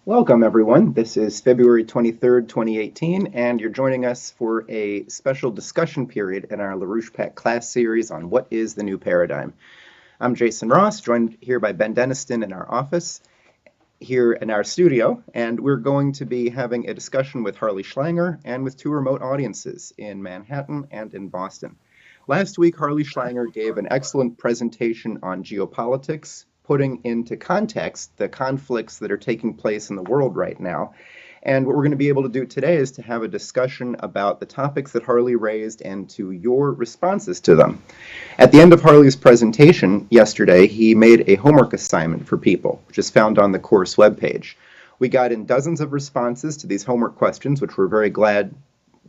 Welcome, everyone. This is February 23rd, 2018, and you're joining us for a special discussion period in our LaRouche Pack class series on what is the new paradigm. I'm Jason Ross, joined here by Ben Deniston in our office, here in our studio, and we're going to be having a discussion with Harley Schlanger and with two remote audiences in Manhattan and in Boston. Last week, Harley Schlanger gave an excellent presentation on geopolitics, putting into context the conflicts that are taking place in the world right now. And what we're going to be able to do today is to have a discussion about the topics that Harley raised and to your responses to them. At the end of Harley's presentation yesterday, he made a homework assignment for people, which is found on the course webpage. We got in dozens of responses to these homework questions, which we're very glad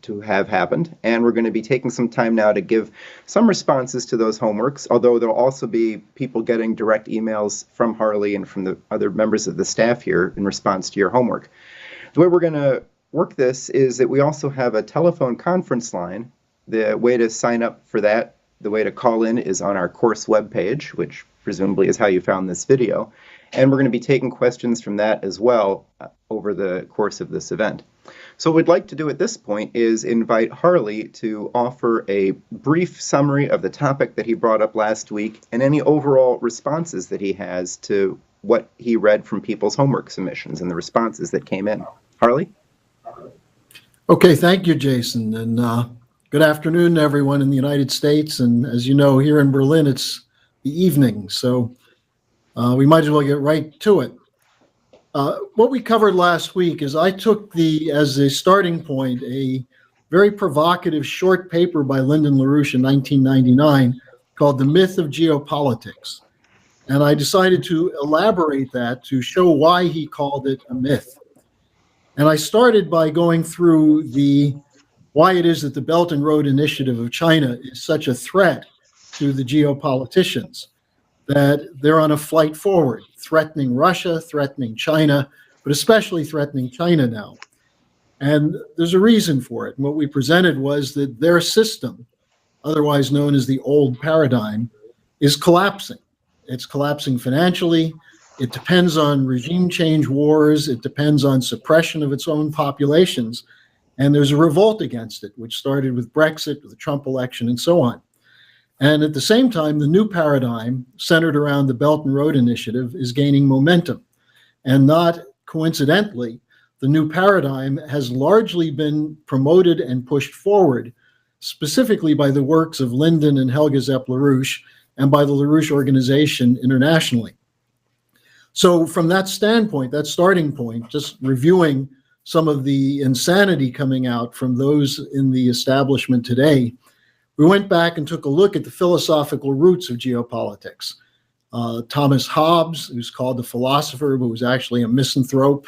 to have happened, and we're going to be taking some time now to give some responses to those homeworks, although there'll also be people getting direct emails from Harley and from the other members of the staff here in response to your homework. The way we're going to work this is that we also have a telephone conference line. The way to sign up for that, the way to call in, is on our course webpage, which presumably is how you found this video, and we're going to be taking questions from that as well over the course of this event. So what we'd like to do at this point is invite Harley to offer a brief summary of the topic that he brought up last week and any overall responses that he has to what he read from people's homework submissions and the responses that came in. Harley? Okay, thank you, Jason, and good afternoon to everyone in the United States. And as you know, here in Berlin, it's the evening, so we might as well get right to it. What we covered last week is I took as a starting point, a very provocative short paper by Lyndon LaRouche in 1999 called The Myth of Geopolitics. And I decided to elaborate that to show why he called it a myth. And I started by going through why it is that the Belt and Road Initiative of China is such a threat to the geopoliticians, that they're on a flight forward, threatening Russia, threatening China, but especially threatening China now. And there's a reason for it. And what we presented was that their system, otherwise known as the old paradigm, is collapsing. It's collapsing financially. It depends on regime change wars. It depends on suppression of its own populations. And there's a revolt against it, which started with Brexit, with the Trump election, and so on. And at the same time, the new paradigm centered around the Belt and Road Initiative is gaining momentum. And not coincidentally, the new paradigm has largely been promoted and pushed forward, specifically by the works of Lyndon and Helga Zepp LaRouche and by the LaRouche organization internationally. So from that standpoint, that starting point, just reviewing some of the insanity coming out from those in the establishment today, we went back and took a look at the philosophical roots of geopolitics. Thomas Hobbes, who's called the philosopher, but was actually a misanthrope.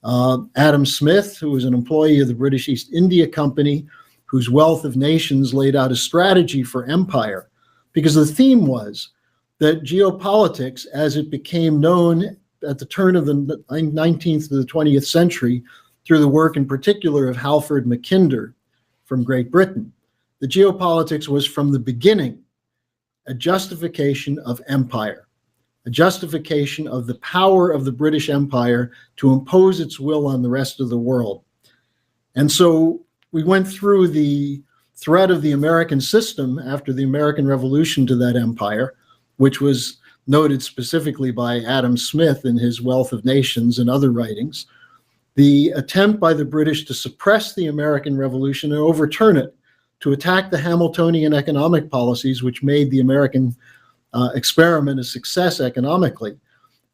Adam Smith, who was an employee of the British East India Company, whose Wealth of Nations laid out a strategy for empire, because the theme was that geopolitics, as it became known at the turn of the 19th to the 20th century, through the work in particular of Halford Mackinder from Great Britain, the geopolitics was from the beginning a justification of empire, a justification of the power of the British Empire to impose its will on the rest of the world. And so we went through the threat of the American system after the American Revolution to that empire, which was noted specifically by Adam Smith in his Wealth of Nations and other writings, the attempt by the British to suppress the American Revolution and overturn it, to attack the Hamiltonian economic policies, which made the American experiment a success economically.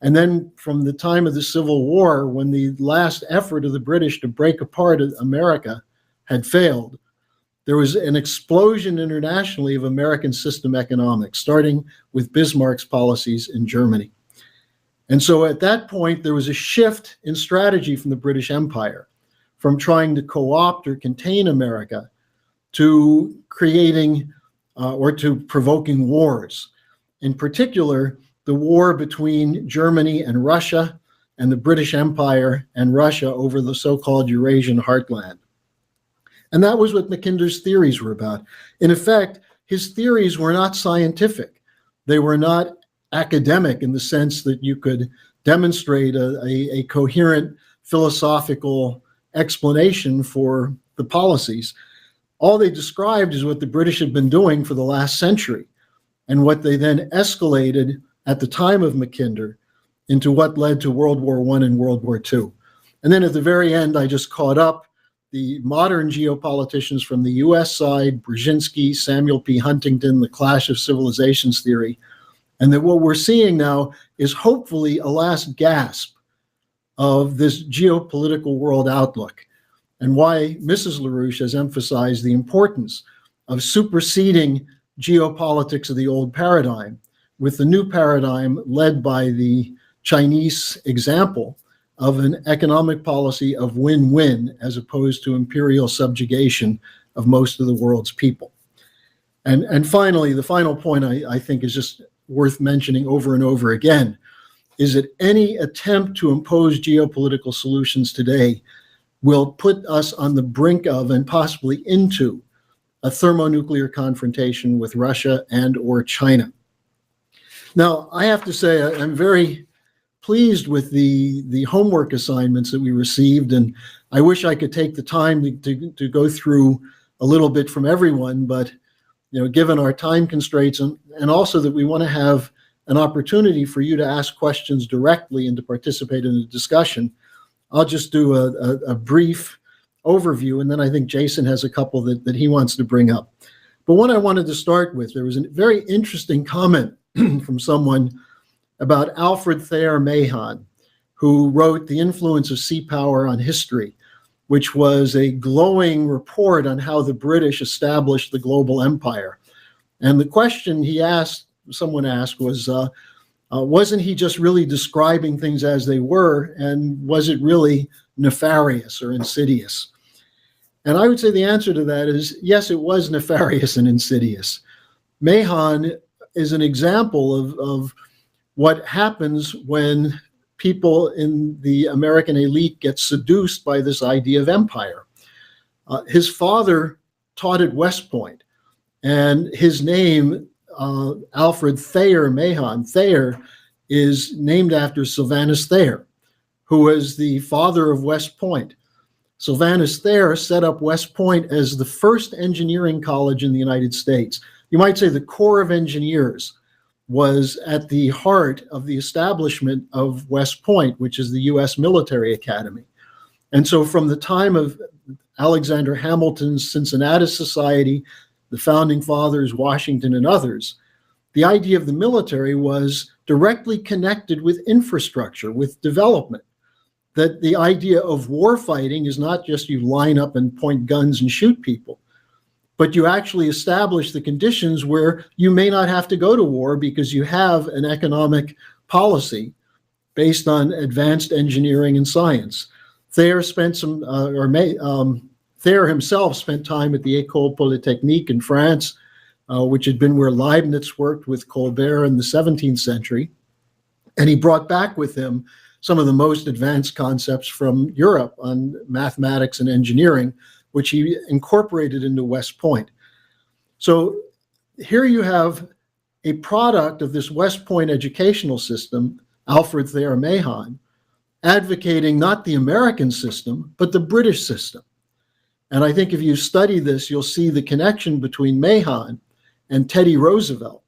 And then from the time of the Civil War, when the last effort of the British to break apart America had failed, there was an explosion internationally of American system economics, starting with Bismarck's policies in Germany. And so at that point, there was a shift in strategy from the British Empire, from trying to co-opt or contain America to creating or to provoking wars. In particular, the war between Germany and Russia and the British Empire and Russia over the so-called Eurasian heartland. And that was what Mackinder's theories were about. In effect, his theories were not scientific. They were not academic in the sense that you could demonstrate a coherent philosophical explanation for the policies. All they described is what the British had been doing for the last century, and what they then escalated at the time of Mackinder into what led to World War I and World War II. And then at the very end, I just caught up the modern geopoliticians from the US side, Brzezinski, Samuel P. Huntington, the clash of civilizations theory, and that what we're seeing now is hopefully a last gasp of this geopolitical world outlook, and why Mrs. LaRouche has emphasized the importance of superseding geopolitics of the old paradigm with the new paradigm led by the Chinese example of an economic policy of win-win as opposed to imperial subjugation of most of the world's people. And finally, the final point I think is just worth mentioning over and over again is that any attempt to impose geopolitical solutions today will put us on the brink of and possibly into a thermonuclear confrontation with Russia and or China. Now, I have to say I'm very pleased with the homework assignments that we received, and I wish I could take the time to go through a little bit from everyone, but given our time constraints and also that we want to have an opportunity for you to ask questions directly and to participate in the discussion, I'll just do a brief overview, and then I think Jason has a couple that he wants to bring up. But one I wanted to start with, there was a very interesting comment from someone about Alfred Thayer Mahan, who wrote The Influence of Sea Power on History, which was a glowing report on how the British established the global empire. And the question someone asked was, wasn't he just really describing things as they were, and was it really nefarious or insidious? And I would say the answer to that is yes, it was nefarious and insidious. Mahan is an example of what happens when people in the American elite get seduced by this idea of empire. His father taught at West Point, and his name, Alfred Thayer Mahan, Thayer is named after Sylvanus Thayer, who was the father of West Point. Sylvanus Thayer set up West Point as the first engineering college in the United States. You might say the Corps of Engineers was at the heart of the establishment of West Point, which is the U.S. military academy. And so from the time of Alexander Hamilton's Cincinnatus Society, the founding fathers, Washington and others, the idea of the military was directly connected with infrastructure, with development. That the idea of war fighting is not just you line up and point guns and shoot people, but you actually establish the conditions where you may not have to go to war because you have an economic policy based on advanced engineering and science. Thayer spent Thayer himself spent time at the École Polytechnique in France, which had been where Leibniz worked with Colbert in the 17th century. And he brought back with him some of the most advanced concepts from Europe on mathematics and engineering, which he incorporated into West Point. So here you have a product of this West Point educational system, Alfred Thayer Mahan, advocating not the American system, but the British system. And I think if you study this, you'll see the connection between Mahan and Teddy Roosevelt,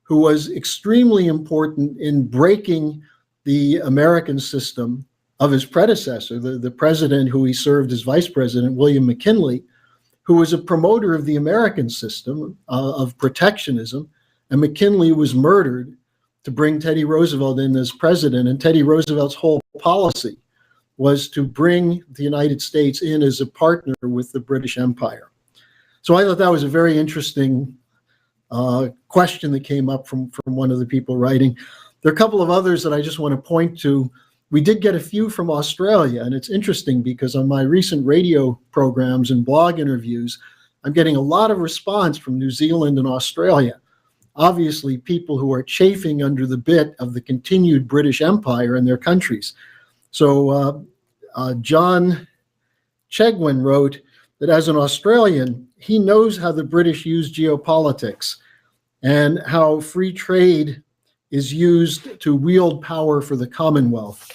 who was extremely important in breaking the American system of his predecessor, the president who he served as vice president, William McKinley, who was a promoter of the American system of protectionism. And McKinley was murdered to bring Teddy Roosevelt in as president. And Teddy Roosevelt's whole policy was to bring the United States in as a partner with the British Empire. So I thought that was a very interesting question that came up from one of the people writing. There are a couple of others that I just want to point to. We did get a few from Australia, and it's interesting because on my recent radio programs and blog interviews, I'm getting a lot of response from New Zealand and Australia. Obviously, people who are chafing under the bit of the continued British Empire in their countries. So John Chegwin wrote that as an Australian, he knows how the British use geopolitics and how free trade is used to wield power for the Commonwealth.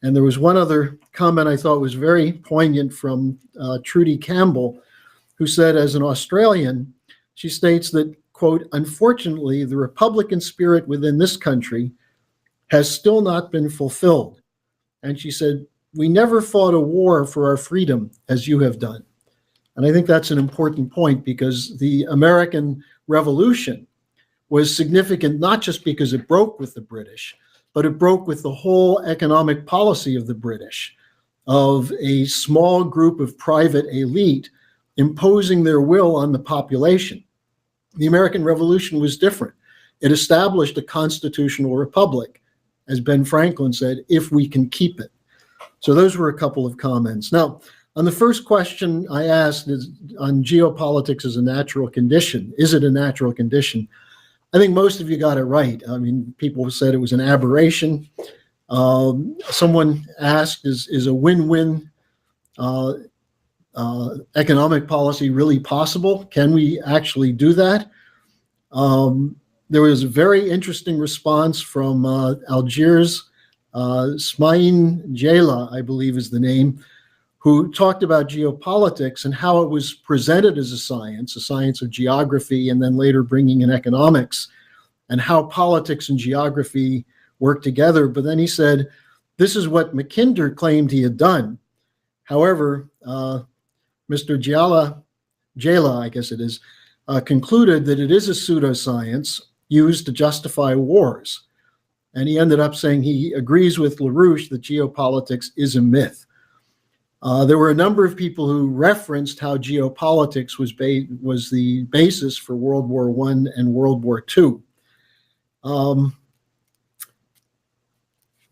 And there was one other comment I thought was very poignant from Trudy Campbell, who said, as an Australian, she states that, quote, unfortunately, the Republican spirit within this country has still not been fulfilled. And she said, we never fought a war for our freedom as you have done. And I think that's an important point, because the American Revolution was significant not just because it broke with the British, but it broke with the whole economic policy of the British, of a small group of private elite imposing their will on the population. The American Revolution was different. It established a constitutional republic, as Ben Franklin said, if we can keep it. So those were a couple of comments. Now, on the first question I asked is on geopolitics as a natural condition. Is it a natural condition? I think most of you got it right. I mean, people said it was an aberration. Someone asked, is a win-win economic policy really possible? Can we actually do that? There was a very interesting response from Algiers. Smain Jela, I believe is the name, who talked about geopolitics and how it was presented as a science of geography, and then later bringing in economics, and how politics and geography work together. But then he said, this is what Mackinder claimed he had done. However, Mr. Jela, I guess it is, concluded that it is a pseudoscience used to justify wars. And he ended up saying he agrees with LaRouche that geopolitics is a myth. There were a number of people who referenced how geopolitics was the basis for World War I and World War II.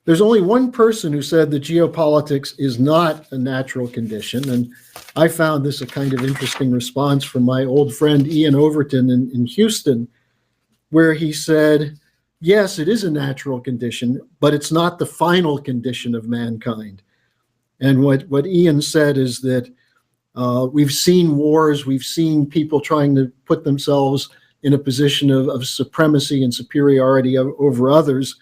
There's only one person who said that geopolitics is not a natural condition, and I found this a kind of interesting response from my old friend Ian Overton in Houston, where he said, yes, it is a natural condition, but it's not the final condition of mankind. And what Ian said is that we've seen wars, we've seen people trying to put themselves in a position of supremacy and superiority over others.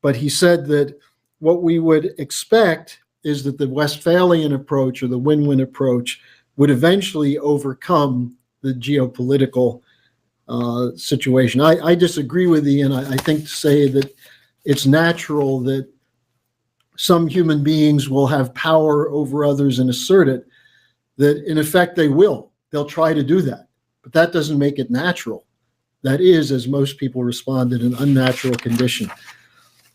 But he said that what we would expect is that the Westphalian approach, or the win-win approach, would eventually overcome the geopolitical situation. I disagree with Ian. I think to say that it's natural that some human beings will have power over others and assert it, that in effect they will. They'll try to do that. But that doesn't make it natural. That is, as most people responded, an unnatural condition.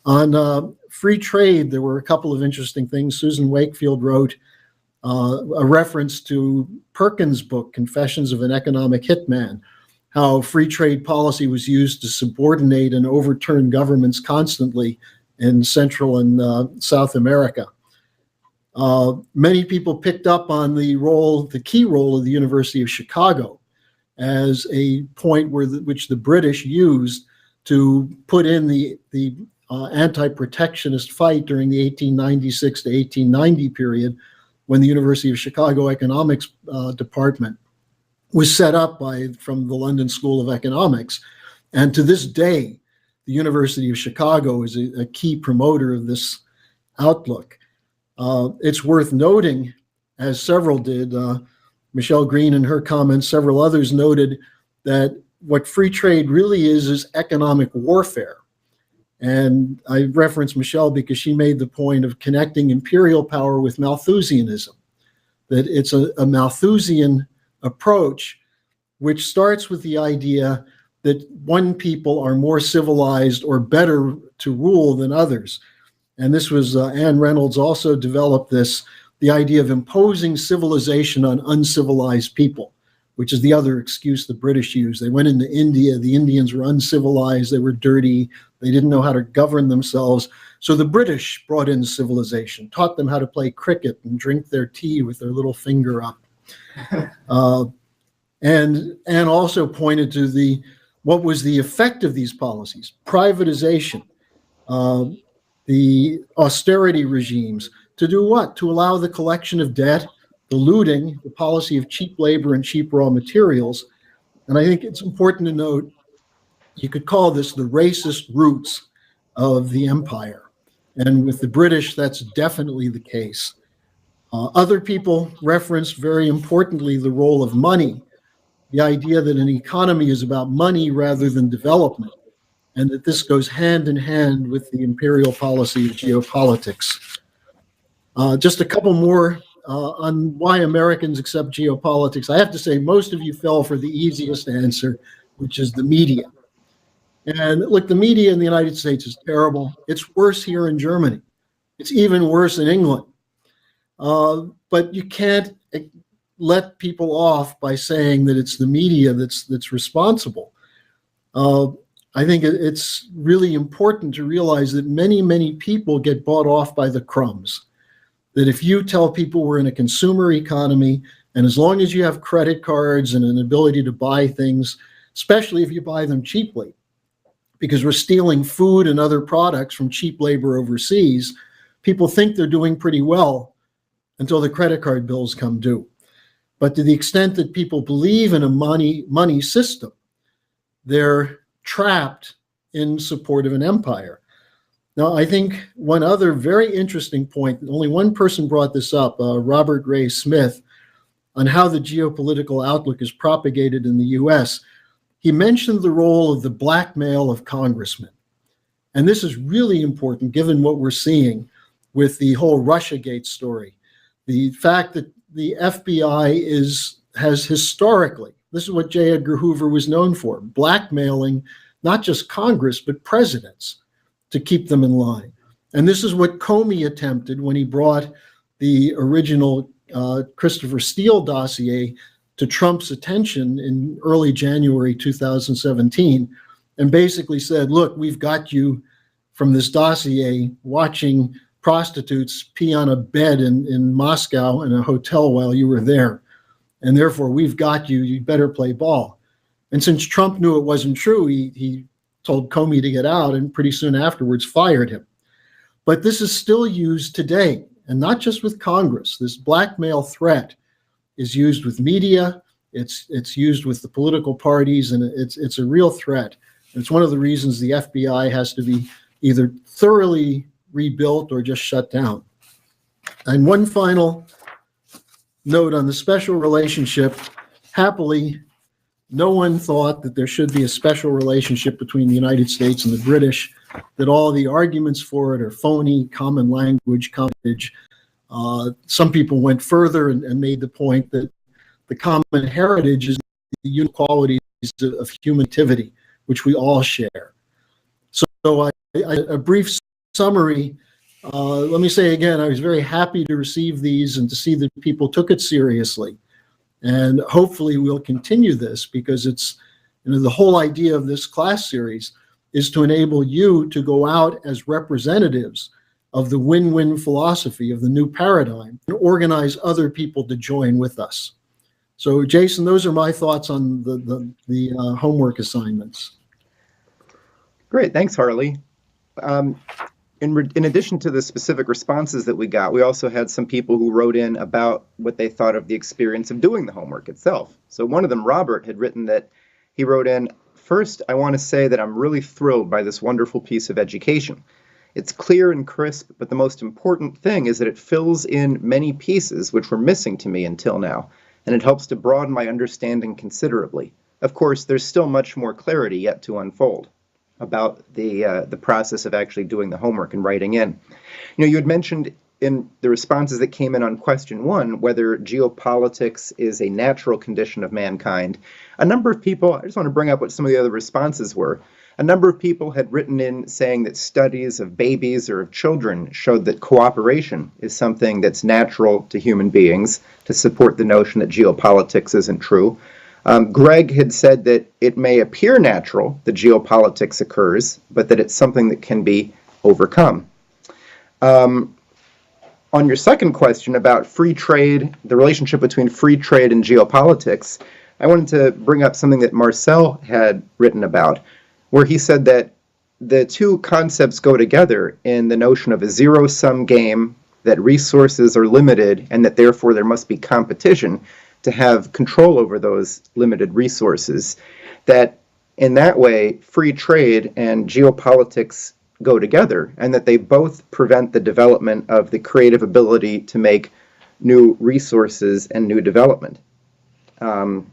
On free trade, there were a couple of interesting things. Susan Wakefield wrote a reference to Perkins' book, Confessions of an Economic Hitman, how free trade policy was used to subordinate and overturn governments constantly in Central and South America. Many people picked up on the key role of the University of Chicago as a point which the British used to put in the anti-protectionist fight during the 1896 to 1890 period, when the University of Chicago Economics Department was set up from the London School of Economics. And to this day, the University of Chicago is a key promoter of this outlook. It's worth noting, as several did, Michelle Green in her comments, several others noted that what free trade really is economic warfare. And I reference Michelle because she made the point of connecting imperial power with Malthusianism, that it's a Malthusian approach, which starts with the idea that one people are more civilized or better to rule than others. And this was, Anne Reynolds also developed this, the idea of imposing civilization on uncivilized people, which is the other excuse the British used. They went into India, the Indians were uncivilized, they were dirty, they didn't know how to govern themselves. So the British brought in civilization, taught them how to play cricket and drink their tea with their little finger up. And also pointed to what was the effect of these policies: privatization, the austerity regimes, to do what? To allow the collection of debt, the looting, the policy of cheap labor and cheap raw materials. And I think it's important to note you could call this the racist roots of the empire. And with the British, that's definitely the case. Other people referenced very importantly the role of money, the idea that an economy is about money rather than development, and that this goes hand in hand with the imperial policy of geopolitics. Just a couple more on why Americans accept geopolitics. I have to say, most of you fell for the easiest answer, which is the media. And look, the media in the United States is terrible. It's worse here in Germany. It's even worse in England. But you can't let people off by saying that it's the media that's responsible. I think it's really important to realize that many, many people get bought off by the crumbs. That if you tell people we're in a consumer economy, and as long as you have credit cards and an ability to buy things, especially if you buy them cheaply, because we're stealing food and other products from cheap labor overseas, people think they're doing pretty well until the credit card bills come due. But to the extent that people believe in a money system, they're trapped in support of an empire. Now, I think one other very interesting point, only one person brought this up, Robert Ray Smith, on how the geopolitical outlook is propagated in the US. He mentioned the role of the blackmail of congressmen. And this is really important given what we're seeing with the whole Russiagate story. The fact that the FBI has historically, this is what J. Edgar Hoover was known for, blackmailing not just Congress, but presidents to keep them in line. And this is what Comey attempted when he brought the original Christopher Steele dossier to Trump's attention in early January 2017, and basically said, look, we've got you from this dossier watching prostitutes pee on a bed in Moscow in a hotel while you were there. And therefore, we've got you, you better play ball. And since Trump knew it wasn't true, he told Comey to get out and pretty soon afterwards fired him. But this is still used today, and not just with Congress. This blackmail threat is used with media, it's used with the political parties, and it's a real threat. And it's one of the reasons the FBI has to be either thoroughly rebuilt or just shut down. And one final note on the special relationship. Happily, no one thought that there should be a special relationship between the United States and the British, that all the arguments for it are phony, common language, cottage. Some people went further and made the point that the common heritage is the inequalities of humanity, which we all share. So a brief summary. Let me say again, I was very happy to receive these and to see that people took it seriously. And hopefully we'll continue this, because it's, the whole idea of this class series is to enable you to go out as representatives of the win-win philosophy of the new paradigm and organize other people to join with us. So Jason, those are my thoughts on the homework assignments. Great, thanks, Harley. In addition to the specific responses that we got, we also had some people who wrote in about what they thought of the experience of doing the homework itself. So one of them, Robert, had written that he wrote in, "First, I want to say that I'm really thrilled by this wonderful piece of education. It's clear and crisp, but the most important thing is that it fills in many pieces which were missing to me until now, and it helps to broaden my understanding considerably. Of course, there's still much more clarity yet to unfold about the process of actually doing the homework and writing in. You had mentioned in the responses that came in on question 1 whether geopolitics is a natural condition of mankind. A number of people, I just want to bring up what some of the other responses were. A number of people had written in saying that studies of babies or of children showed that cooperation is something that's natural to human beings, to support the notion that geopolitics isn't true. Greg had said that it may appear natural that geopolitics occurs, but that it's something that can be overcome. On your second question about free trade, the relationship between free trade and geopolitics, I wanted to bring up something that Marcel had written about, where he said that the two concepts go together in the notion of a zero-sum game, that resources are limited and that therefore there must be competition to have control over those limited resources, that In that way, free trade and geopolitics go together, and that they both prevent the development of the creative ability to make new resources and new development. Um,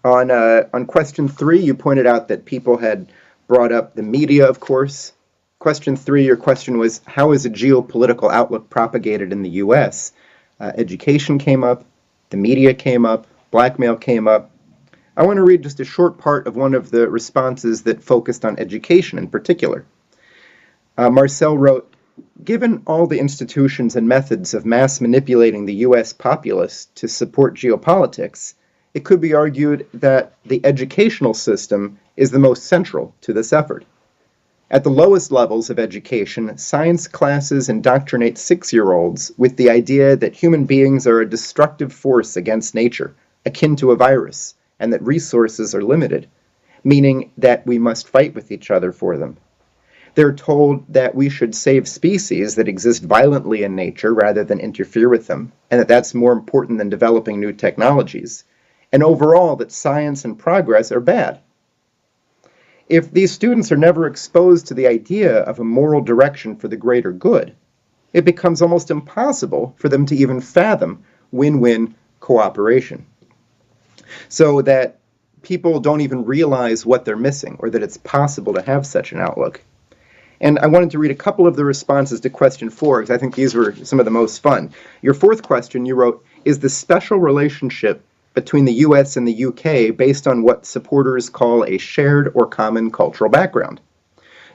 on question 3, you pointed out that people had brought up the media, of course. Question 3, your question was, how is a geopolitical outlook propagated in the U.S.? Education came up, the media came up, blackmail came up. I want to read just a short part of one of the responses that focused on education in particular. Marcel wrote, given all the institutions and methods of mass manipulating the U.S. populace to support geopolitics, it could be argued that the educational system is the most central to this effort. At the lowest levels of education, science classes indoctrinate 6-year-olds with the idea that human beings are a destructive force against nature, akin to a virus, and that resources are limited, meaning that we must fight with each other for them. They're told that we should save species that exist violently in nature rather than interfere with them, and that that's more important than developing new technologies, and overall that science and progress are bad. If these students are never exposed to the idea of a moral direction for the greater good, it becomes almost impossible for them to even fathom win-win cooperation. So that people don't even realize what they're missing, or that it's possible to have such an outlook. And I wanted to read a couple of the responses to question 4, because I think these were some of the most fun. Your 4th question, you wrote, is the special relationship between the US and the UK based on what supporters call a shared or common cultural background?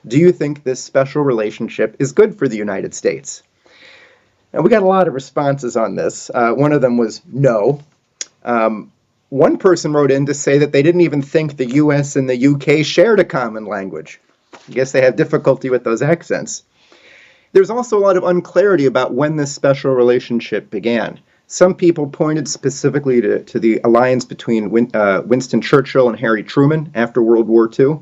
Do you think this special relationship is good for the United States? Now, we got a lot of responses on this. One of them was no. One person wrote in to say that they didn't even think the US and the UK shared a common language. I guess they have difficulty with those accents. There's also a lot of unclarity about when this special relationship began. Some people pointed specifically to the alliance between Winston Churchill and Harry Truman after World War II.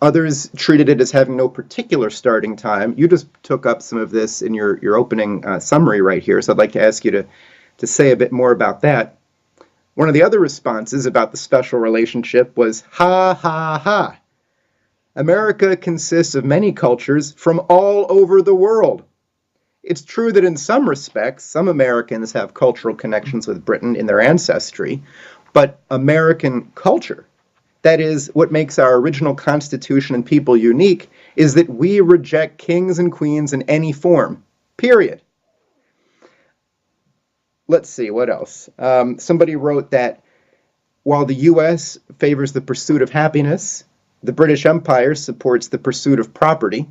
Others treated it as having no particular starting time. You just took up some of this in your opening summary right here, so I'd like to ask you to say a bit more about that. One of the other responses about the special relationship was, ha, ha, ha. America consists of many cultures from all over the world. It's true that in some respects, some Americans have cultural connections with Britain in their ancestry, but American culture, that is, what makes our original Constitution and people unique, is that we reject kings and queens in any form, period. Let's see, what else? Somebody wrote that while the U.S. favors the pursuit of happiness, the British Empire supports the pursuit of property.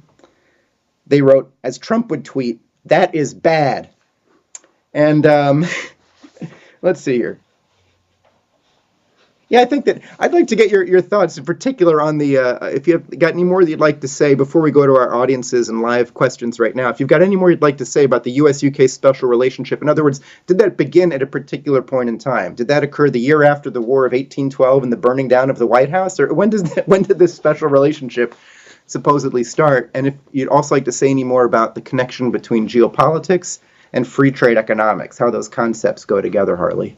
They wrote, as Trump would tweet, that is bad. And let's see here. Yeah, I think that I'd like to get your thoughts in particular on the, if you've got any more that you'd like to say before we go to our audiences and live questions right now. If you've got any more you'd like to say about the U.S.-UK special relationship. In other words, did that begin at a particular point in time? Did that occur the year after the War of 1812 and the burning down of the White House? Or when did this special relationship supposedly start? And if you'd also like to say any more about the connection between geopolitics and free trade economics, how those concepts go together, Harley.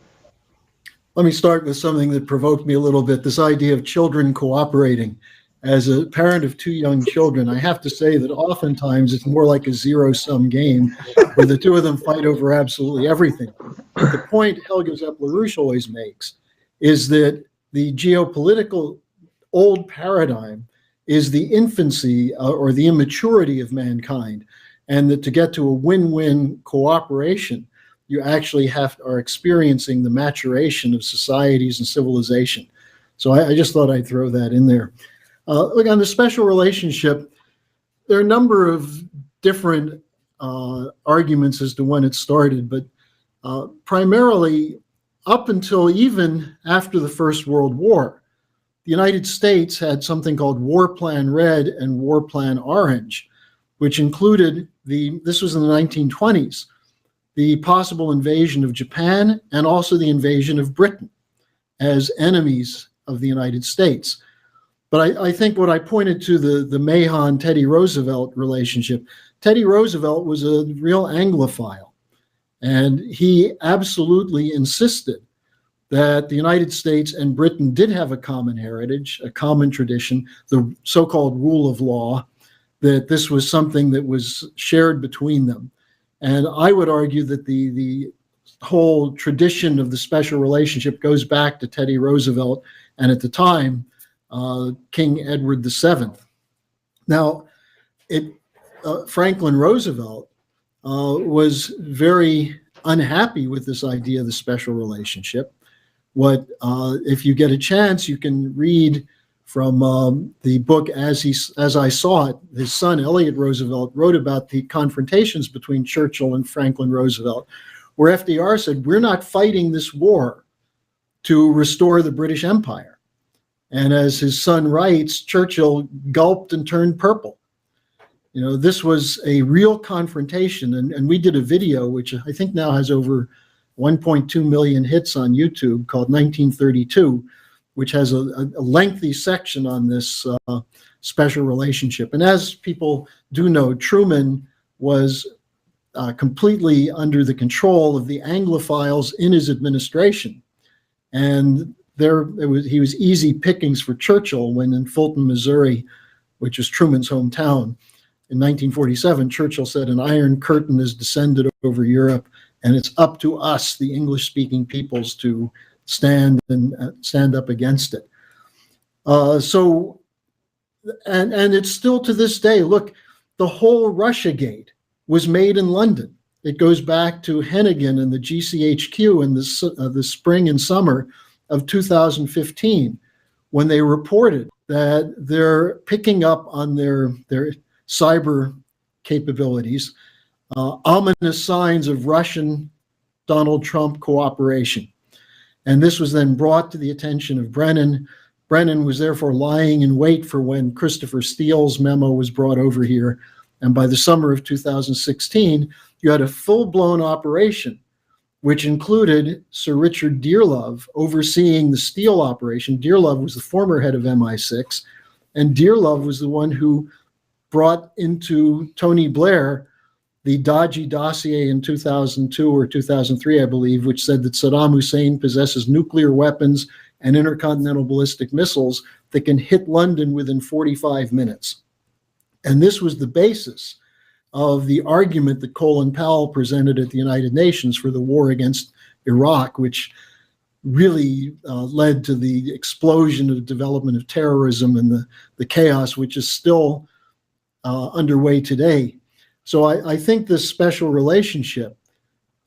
Let me start with something that provoked me a little bit, this idea of children cooperating. As a parent of 2 young children, I have to say that oftentimes it's more like a zero-sum game where the 2 of them fight over absolutely everything. But the point Helga Zepp-LaRouche always makes is that the geopolitical old paradigm is the infancy or the immaturity of mankind, and that to get to a win-win cooperation, you actually are experiencing the maturation of societies and civilization. So I just thought I'd throw that in there. Look, on the special relationship, there are a number of different arguments as to when it started, but primarily up until even after the First World War, the United States had something called War Plan Red and War Plan Orange, which included this was in the 1920s, the possible invasion of Japan and also the invasion of Britain as enemies of the United States. But I think what I pointed to the Mahon-Teddy Roosevelt relationship, Teddy Roosevelt was a real Anglophile, and he absolutely insisted that the United States and Britain did have a common heritage, a common tradition, the so-called rule of law, that this was something that was shared between them. And I would argue that the whole tradition of the special relationship goes back to Teddy Roosevelt and, at the time, King Edward VII. Now, Franklin Roosevelt was very unhappy with this idea of the special relationship. If you get a chance, you can read from the book As I Saw It. His son, Elliot Roosevelt, wrote about the confrontations between Churchill and Franklin Roosevelt, where FDR said, we're not fighting this war to restore the British Empire. And as his son writes, Churchill gulped and turned purple. You know, this was a real confrontation. And we did a video, which I think now has over 1.2 million hits on YouTube, called 1932, which has a lengthy section on this special relationship. And as people do know, Truman was completely under the control of the Anglophiles in his administration. And he was easy pickings for Churchill when, in Fulton, Missouri, which is Truman's hometown, in 1947, Churchill said, an iron curtain has descended over Europe, and it's up to us, the English-speaking peoples, to stand up against it. And it's still to this day. Look, the whole Russiagate was made in London. It goes back to Hennigan and the GCHQ in the spring and summer of 2015, when they reported that they're picking up on their cyber capabilities, ominous signs of Russian Donald Trump cooperation. And this was then brought to the attention of Brennan. Brennan was therefore lying in wait for when Christopher Steele's memo was brought over here. And by the summer of 2016, you had a full-blown operation, which included Sir Richard Dearlove overseeing the Steele operation. Dearlove was the former head of MI6, and Dearlove was the one who brought into Tony Blair the dodgy dossier in 2002 or 2003, I believe, which said that Saddam Hussein possesses nuclear weapons and intercontinental ballistic missiles that can hit London within 45 minutes. And this was the basis of the argument that Colin Powell presented at the United Nations for the war against Iraq, which really led to the explosion of development of terrorism and the chaos, which is still underway today. So I think this special relationship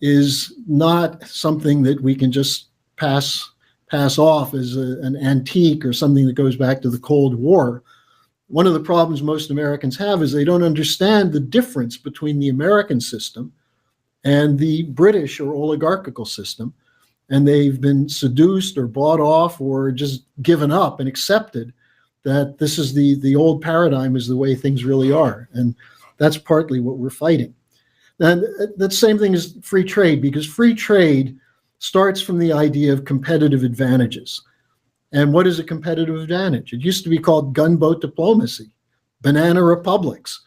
is not something that we can just pass off as an antique or something that goes back to the Cold War. One of the problems most Americans have is they don't understand the difference between the American system and the British or oligarchical system. And they've been seduced or bought off or just given up and accepted that this is the old paradigm is the way things really are. And that's partly what we're fighting. And the same thing is free trade, because free trade starts from the idea of competitive advantages. And what is a competitive advantage? It used to be called gunboat diplomacy, banana republics.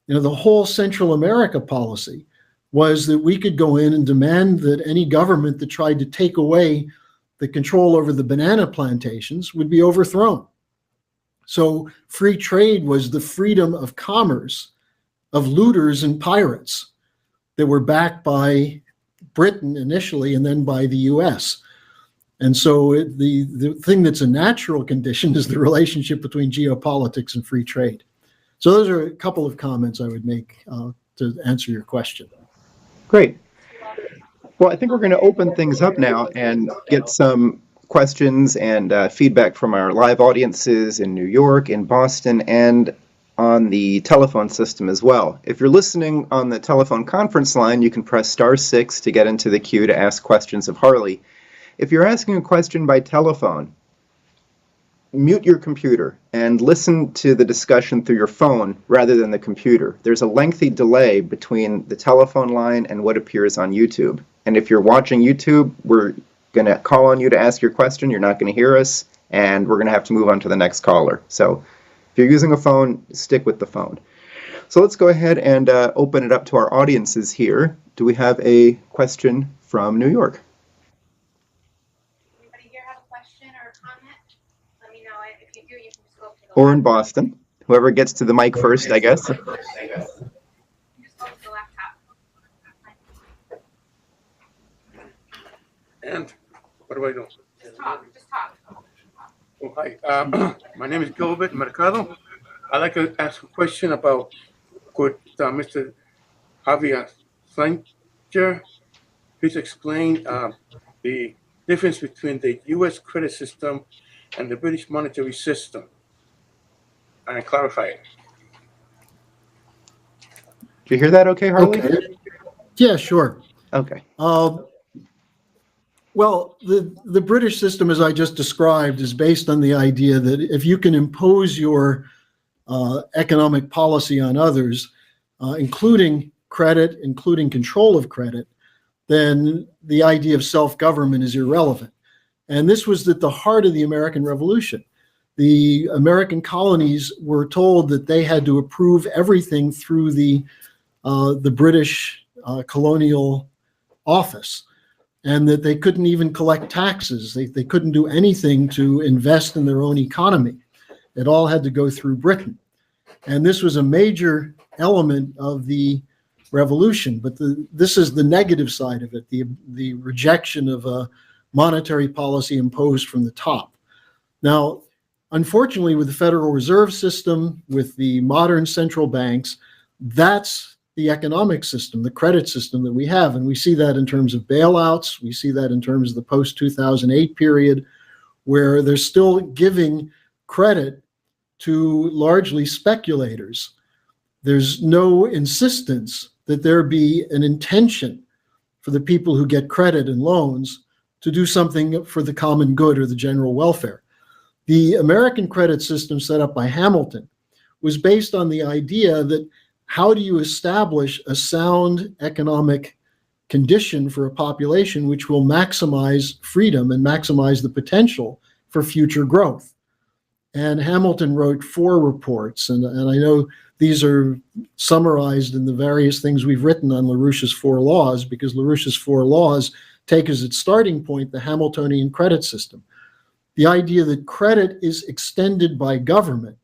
You know, the whole Central America policy was that we could go in and demand that any government that tried to take away the control over the banana plantations would be overthrown. So free trade was the freedom of commerce of looters and pirates that were backed by Britain initially and then by the US. And so the thing that's a natural condition is the relationship between geopolitics and free trade. So those are a couple of comments I would make to answer your question. Great. Well, I think we're going to open things up now and get some questions and feedback from our live audiences in New York, in Boston, and on the telephone system as well. If you're listening on the telephone conference line, you can press *6 to get into the queue to ask questions of Harley. If you're asking a question by telephone, mute your computer and listen to the discussion through your phone rather than the computer. There's a lengthy delay between the telephone line and what appears on YouTube. And if you're watching YouTube, we're going to call on you to ask your question. You're not going to hear us, and we're going to have to move on to the next caller. So if you're using a phone, stick with the phone. So let's go ahead and open it up to our audiences here. Do we have a question from New York? or in Boston. Whoever gets to the mic first, I guess. And what do I do? Just talk. Oh, hi. My name is Gilbert Mercado. I'd like to ask a question about could Mr. Javier Schlanger please explain the difference between the U.S. credit system and the British monetary system and clarify it. Did you hear that okay, Harley? Okay. Yeah, sure. Okay. Well, the British system, as I just described, is based on the idea that if you can impose your economic policy on others, including credit, including control of credit, then the idea of self-government is irrelevant. And this was at the heart of the American Revolution. The American colonies were told that they had to approve everything through the British colonial office, and that they couldn't even collect taxes. They couldn't do anything to invest in their own economy. It all had to go through Britain. And this was a major element of the revolution. But this is the negative side of it, the rejection of a monetary policy imposed from the top. Now, unfortunately, with the Federal Reserve System, with the modern central banks, that's the economic system, the credit system that we have. And we see that in terms of bailouts. We see that in terms of the post-2008 period, where they're still giving credit to largely speculators. There's no insistence that there be an intention for the people who get credit and loans to do something for the common good or the general welfare. The American credit system set up by Hamilton was based on the idea that how do you establish a sound economic condition for a population which will maximize freedom and maximize the potential for future growth? And Hamilton wrote 4 reports, and I know these are summarized in the various things we've written on LaRouche's 4 laws, because LaRouche's 4 laws take as its starting point the Hamiltonian credit system. The idea that credit is extended by government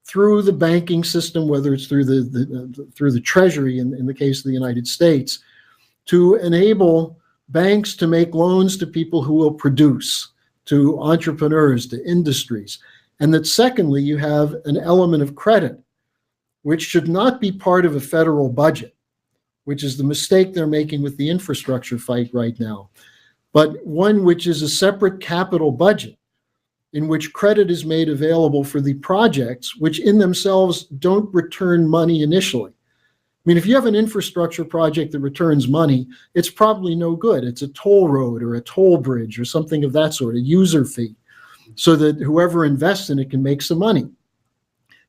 through the banking system, whether it's through the Treasury in the case of the United States, to enable banks to make loans to people who will produce, to entrepreneurs, to industries. And that secondly, you have an element of credit, which should not be part of a federal budget, which is the mistake they're making with the infrastructure fight right now, but one which is a separate capital budget, in which credit is made available for the projects which in themselves don't return money initially. I mean, if you have an infrastructure project that returns money, it's probably no good. It's a toll road or a toll bridge or something of that sort, a user fee, so that whoever invests in it can make some money.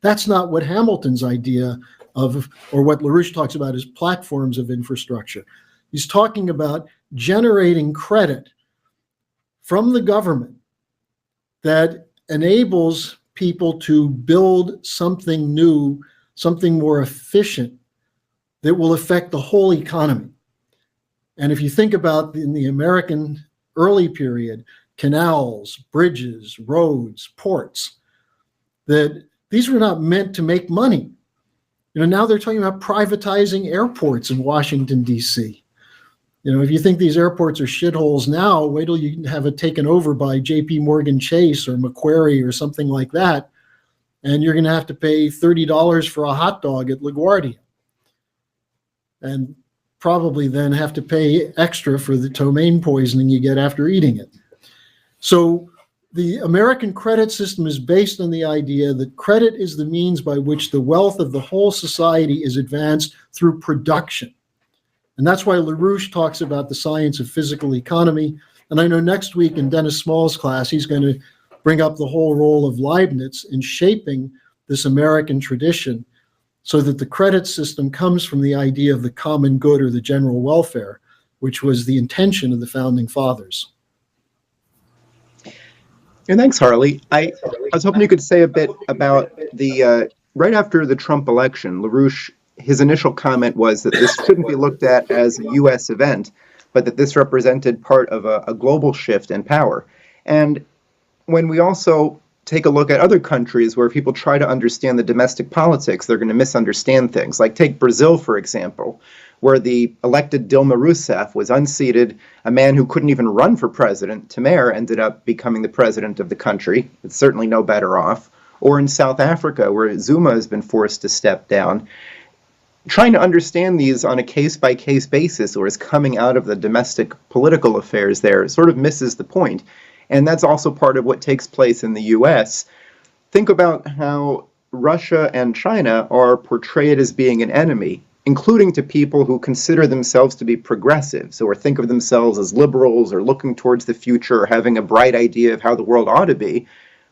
That's not what Hamilton's idea of, or what LaRouche talks about as platforms of infrastructure. He's talking about generating credit from the government that enables people to build something new, something more efficient that will affect the whole economy. And if you think about in the American early period, canals, bridges, roads, ports, that these were not meant to make money. You know, now they're talking about privatizing airports in Washington, D.C. You know, if you think these airports are shitholes now, wait till you have it taken over by J.P. Morgan Chase or Macquarie or something like that, and you're going to have to pay $30 for a hot dog at LaGuardia, and probably then have to pay extra for the ptomaine poisoning you get after eating it. So the American credit system is based on the idea that credit is the means by which the wealth of the whole society is advanced through production. And that's why LaRouche talks about the science of physical economy. And I know next week in Dennis Small's class, he's going to bring up the whole role of Leibniz in shaping this American tradition so that the credit system comes from the idea of the common good or the general welfare, which was the intention of the founding fathers. And thanks, Harley. I was hoping you could say a bit about the, right after the Trump election, LaRouche, his initial comment was that this shouldn't be looked at as a U.S. event, but that this represented part of a global shift in power. And when we also take a look at other countries where people try to understand the domestic politics, they're going to misunderstand things. Like take Brazil, for example, where the elected Dilma Rousseff was unseated. A man who couldn't even run for president, Temer, ended up becoming the president of the country. It's certainly no better off. Or in South Africa, where Zuma has been forced to step down. Trying to understand these on a case-by-case basis, or as coming out of the domestic political affairs there, sort of misses the point. And that's also part of what takes place in the US. Think about how Russia and China are portrayed as being an enemy, including to people who consider themselves to be progressives, or think of themselves as liberals, or looking towards the future, or having a bright idea of how the world ought to be,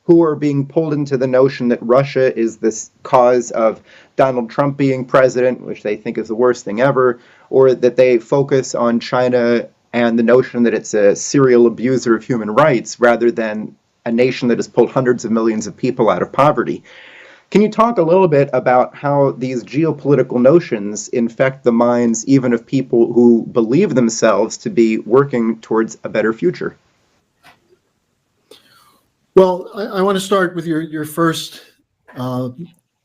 who are being pulled into the notion that Russia is this cause of Donald Trump being president, which they think is the worst thing ever, or that they focus on China and the notion that it's a serial abuser of human rights rather than a nation that has pulled hundreds of millions of people out of poverty. Can you talk a little bit about how these geopolitical notions infect the minds even of people who believe themselves to be working towards a better future? Well, I want to start with your first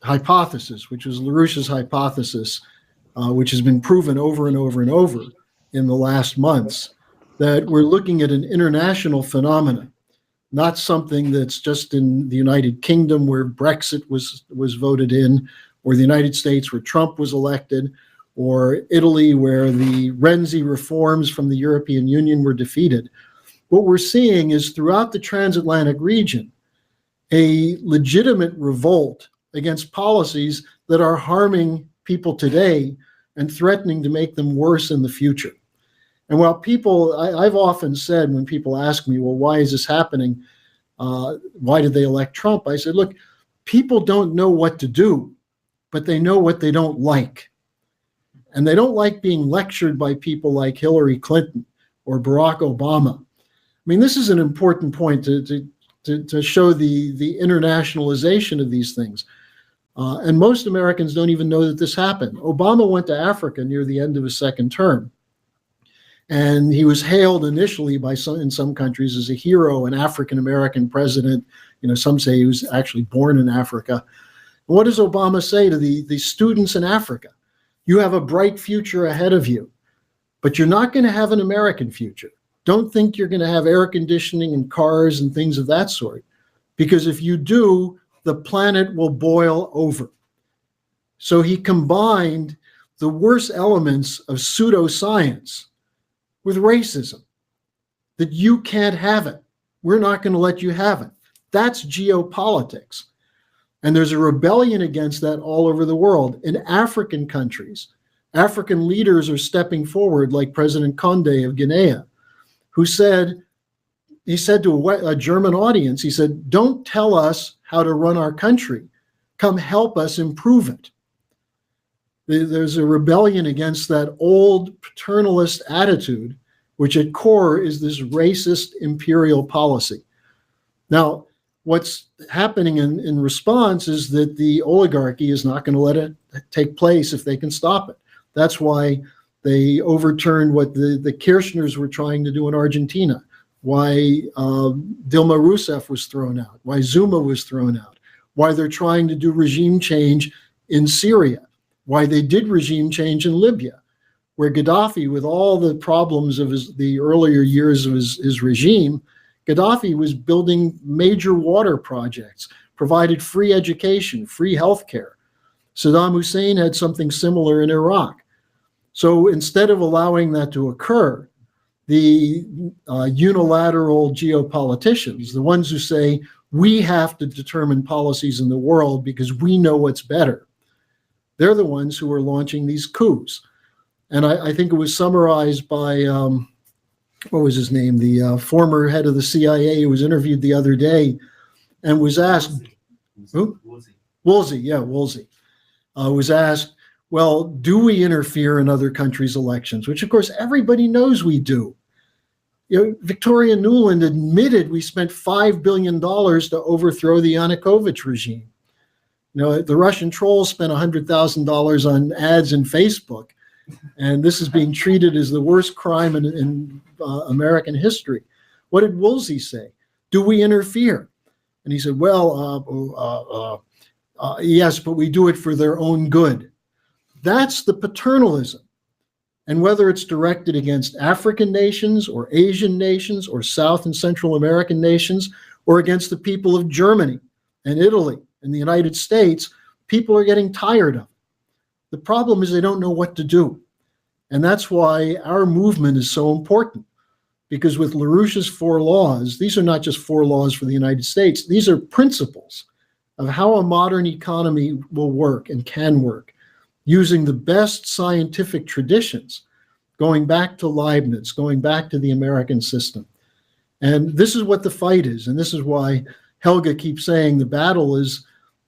hypothesis, which was LaRouche's hypothesis, which has been proven over and over and over in the last months, that we're looking at an international phenomenon, not something that's just in the United Kingdom where Brexit was voted in, or the United States where Trump was elected, or Italy where the Renzi reforms from the European Union were defeated. What we're seeing is throughout the transatlantic region, a legitimate revolt against policies that are harming people today and threatening to make them worse in the future. And while I've often said when people ask me, well, why is this happening? Why did they elect Trump? I said, look, people don't know what to do, but they know what they don't like. And they don't like being lectured by people like Hillary Clinton or Barack Obama. I mean, this is an important point to show the internationalization of these things. And most Americans don't even know that this happened. Obama went to Africa near the end of his second term. And he was hailed initially in some countries as a hero, an African-American president. You know, some say he was actually born in Africa. And what does Obama say to the students in Africa? You have a bright future ahead of you, but you're not going to have an American future. Don't think you're going to have air conditioning and cars and things of that sort, because if you do, the planet will boil over. So he combined the worst elements of pseudoscience with racism, that you can't have it. We're not going to let you have it. That's geopolitics. And there's a rebellion against that all over the world. In African countries, African leaders are stepping forward, like President Condé of Guinea, who said to a German audience, he said, don't tell us how to run our country. Come help us improve it. There's a rebellion against that old paternalist attitude, which at core is this racist imperial policy. Now, what's happening in response is that the oligarchy is not going to let it take place if they can stop it. That's why they overturned what the Kirchners were trying to do in Argentina, why Dilma Rousseff was thrown out, why Zuma was thrown out, why they're trying to do regime change in Syria, why they did regime change in Libya, where Gaddafi, with all the problems of the earlier years of his regime, Gaddafi was building major water projects, provided free education, free healthcare. Saddam Hussein had something similar in Iraq. So instead of allowing that to occur, the unilateral geopoliticians, the ones who say, we have to determine policies in the world because we know what's better, they're the ones who are launching these coups. And I think it was summarized by, what was his name? The former head of the CIA who was interviewed the other day and was asked, Woolsey was asked, well, do we interfere in other countries' elections? Which, of course, everybody knows we do. You know, Victoria Nuland admitted we spent $5 billion to overthrow the Yanukovych regime. You know, the Russian trolls spent $100,000 on ads in Facebook, and this is being treated as the worst crime in American history. What did Woolsey say? Do we interfere? And he said, yes, but we do it for their own good. That's the paternalism. And whether it's directed against African nations or Asian nations or South and Central American nations or against the people of Germany and Italy and the United States, people are getting tired of it. The problem is they don't know what to do. And that's why our movement is so important. Because with LaRouche's 4 laws, these are not just 4 laws for the United States. These are principles of how a modern economy will work and can work, using the best scientific traditions, going back to Leibniz, going back to the American system. And this is what the fight is. And this is why Helga keeps saying the battle is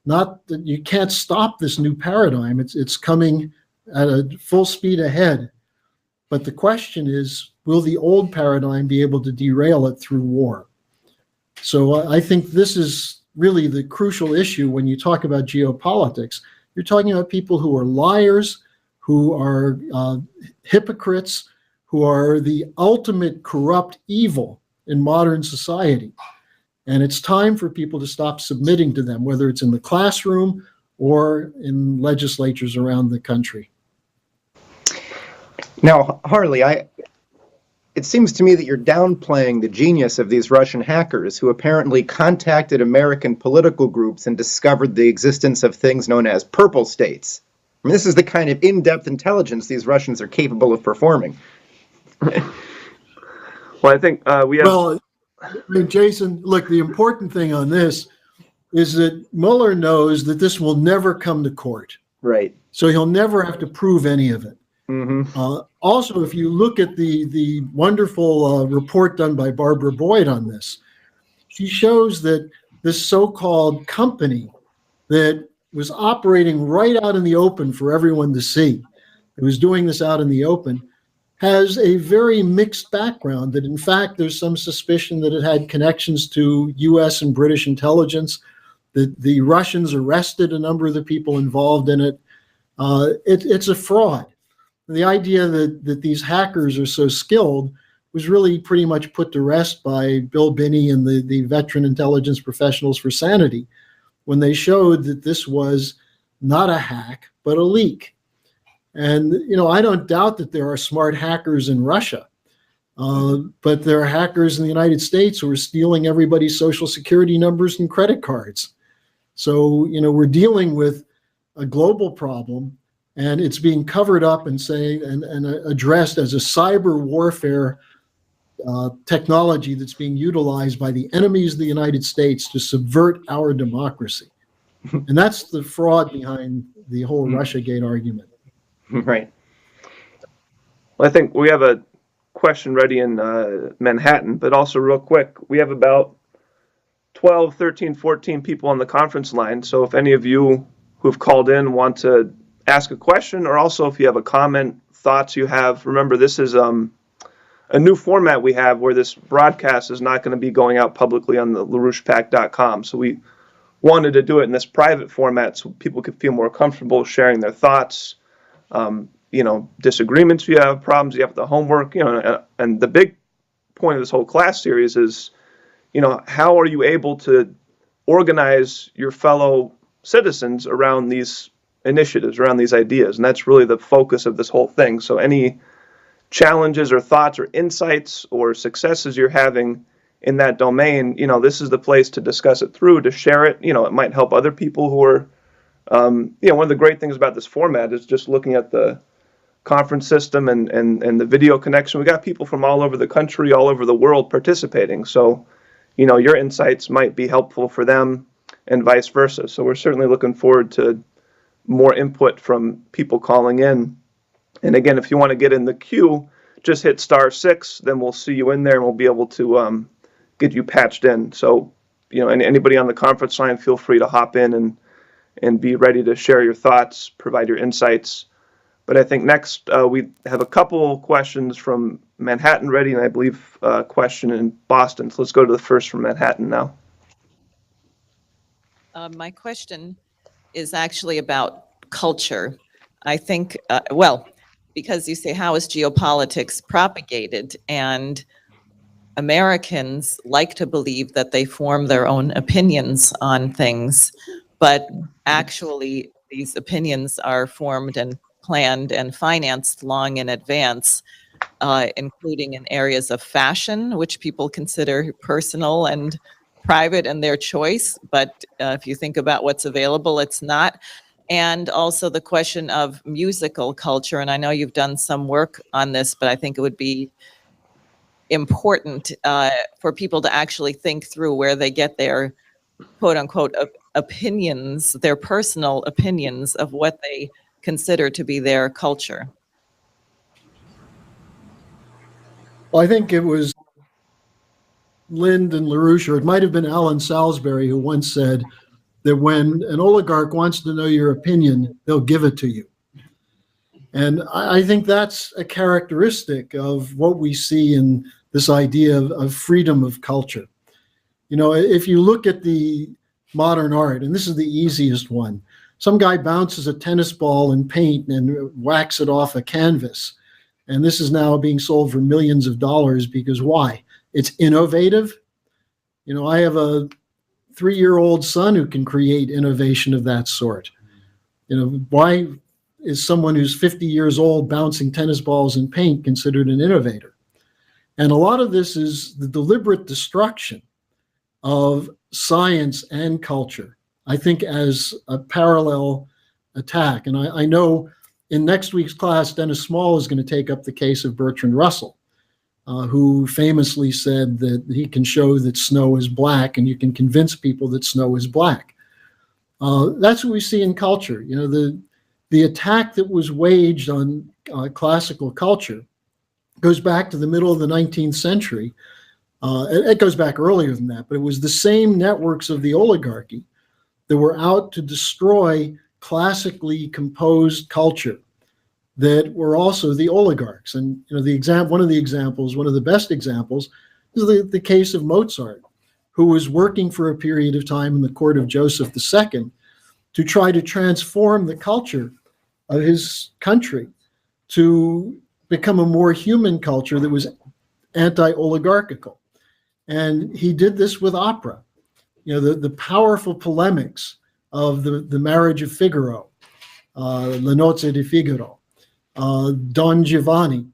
not that you can't stop this new paradigm. It's coming at a full speed ahead. But the question is, will the old paradigm be able to derail it through war? So I think this is really the crucial issue when you talk about geopolitics. You're talking about people who are liars, who are hypocrites, who are the ultimate corrupt evil in modern society. And it's time for people to stop submitting to them, whether it's in the classroom or in legislatures around the country. Now, Harley, it seems to me that you're downplaying the genius of these Russian hackers who apparently contacted American political groups and discovered the existence of things known as purple states. I mean, this is the kind of in-depth intelligence these Russians are capable of performing. Well, I think we have... Well, I mean, Jason, look, the important thing on this is that Mueller knows that this will never come to court. Right. So he'll never have to prove any of it. Mm-hmm. Also, if you look at the wonderful report done by Barbara Boyd on this, she shows that this so-called company that was operating right out in the open for everyone to see, it was doing this out in the open, has a very mixed background, that in fact there's some suspicion that it had connections to US and British intelligence, that the Russians arrested a number of the people involved in it. It's a fraud. The idea that these hackers are so skilled was really pretty much put to rest by Bill Binney and the veteran intelligence professionals for Sanity when they showed that this was not a hack, but a leak. And, you know, I don't doubt that there are smart hackers in Russia, but there are hackers in the United States who are stealing everybody's social security numbers and credit cards. So, you know, we're dealing with a global problem, and it's being covered up and addressed as a cyber warfare technology that's being utilized by the enemies of the United States to subvert our democracy. And that's the fraud behind the whole Russiagate argument. Right. Well, I think we have a question ready in Manhattan, but also real quick, we have about 12, 13, 14 people on the conference line. So if any of you who've called in want to ask a question, or also if you have a comment, thoughts you have, remember this is a new format we have where this broadcast is not going to be going out publicly on the LaRouchePAC.com. So we wanted to do it in this private format so people could feel more comfortable sharing their thoughts, you know, disagreements you have, problems you have with the homework, you know, and the big point of this whole class series is, you know, how are you able to organize your fellow citizens around these initiatives, around these ideas? And that's really the focus of this whole thing. So any challenges or thoughts or insights or successes you're having in that domain, you know, this is the place to discuss it through, to share it. You know, it might help other people who are, you know, one of the great things about this format is just looking at the conference system and the video connection. We got people from all over the country, all over the world participating. So, you know, your insights might be helpful for them and vice versa. So we're certainly looking forward to more input from people calling in. And again, if you want to get in the queue, just hit *6, then we'll see you in there and we'll be able to get you patched in. So, you know, anybody on the conference line, feel free to hop in and be ready to share your thoughts, provide your insights. But I think next we have a couple questions from Manhattan ready, and I believe a question in Boston. So let's go to the first from Manhattan now. My question is actually about culture. I think, well, because you say, how is geopolitics propagated? And Americans like to believe that they form their own opinions on things, but actually these opinions are formed and planned and financed long in advance, including in areas of fashion, which people consider personal and private and their choice. But if you think about what's available, it's not. And also the question of musical culture. And I know you've done some work on this, but I think it would be important for people to actually think through where they get their quote unquote opinions, their personal opinions of what they consider to be their culture. Well, I think it was Lind and LaRouche, or it might have been Alan Salisbury, who once said that when an oligarch wants to know your opinion, they'll give it to you. And I think that's a characteristic of what we see in this idea of freedom of culture. You know, if you look at the modern art, and this is the easiest one, some guy bounces a tennis ball in paint and whacks it off a canvas. And this is now being sold for millions of dollars because why? It's innovative. You know, I have a 3-year-old son who can create innovation of that sort. You know, why is someone who's 50 years old bouncing tennis balls in paint considered an innovator? And a lot of this is the deliberate destruction of science and culture, I think, as a parallel attack. And I know in next week's class, Dennis Small is going to take up the case of Bertrand Russell, who famously said that he can show that snow is black and you can convince people that snow is black. That's what we see in culture. You know, the attack that was waged on classical culture goes back to the middle of the 19th century. It goes back earlier than that, but it was the same networks of the oligarchy that were out to destroy classically composed culture that were also the oligarchs. And you know, one of the best examples is the case of Mozart, who was working for a period of time in the court of Joseph II to try to transform the culture of his country to become a more human culture that was anti-oligarchical. And he did this with opera. You know, the powerful polemics of the Marriage of Figaro, Le Nozze di Figaro, Don Giovanni,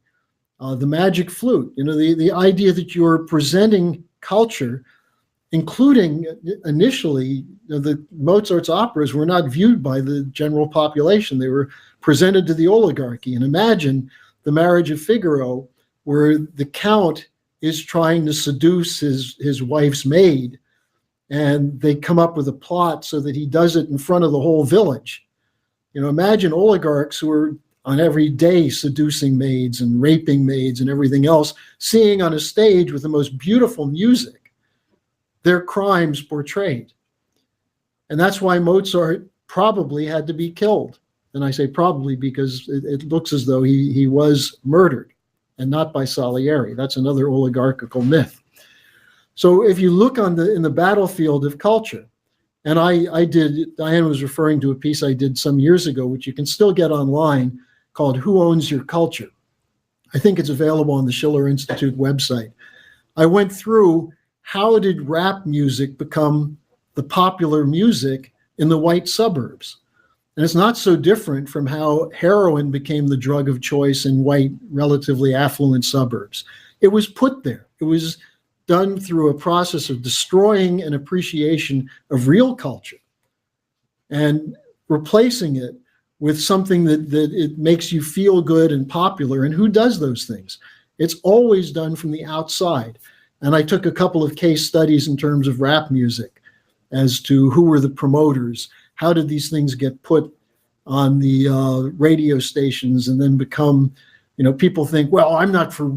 the Magic Flute. You know, the idea that you're presenting culture, including initially, the Mozart's operas were not viewed by the general population. They were presented to the oligarchy. And imagine the Marriage of Figaro, where the count is trying to seduce his wife's maid, and they come up with a plot so that he does it in front of the whole village. You know, imagine oligarchs who are on every day seducing maids and raping maids and everything else, seeing on a stage with the most beautiful music their crimes portrayed. And that's why Mozart probably had to be killed. And I say probably because it looks as though he was murdered, and not by Salieri. That's another oligarchical myth. So if you look in the battlefield of culture, and Diane was referring to a piece I did some years ago, which you can still get online, called Who Owns Your Culture? I think it's available on the Schiller Institute website. I went through how did rap music become the popular music in the white suburbs? And it's not so different from how heroin became the drug of choice in white, relatively affluent suburbs. It was put there. It was done through a process of destroying an appreciation of real culture and replacing it with something that it makes you feel good and popular. And who does those things? It's always done from the outside. And I took a couple of case studies in terms of rap music as to who were the promoters, how did these things get put on the radio stations and then become, you know, people think, well, I'm not for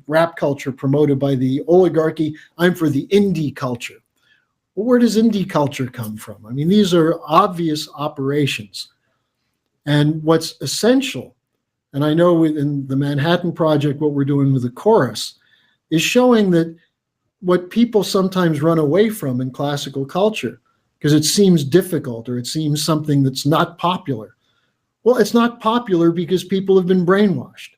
rap culture promoted by the oligarchy, I'm for the indie culture. Well, where does indie culture come from? I mean, these are obvious operations. And what's essential, and I know in the Manhattan Project, what we're doing with the chorus, is showing that what people sometimes run away from in classical culture, because it seems difficult or it seems something that's not popular. Well, it's not popular because people have been brainwashed.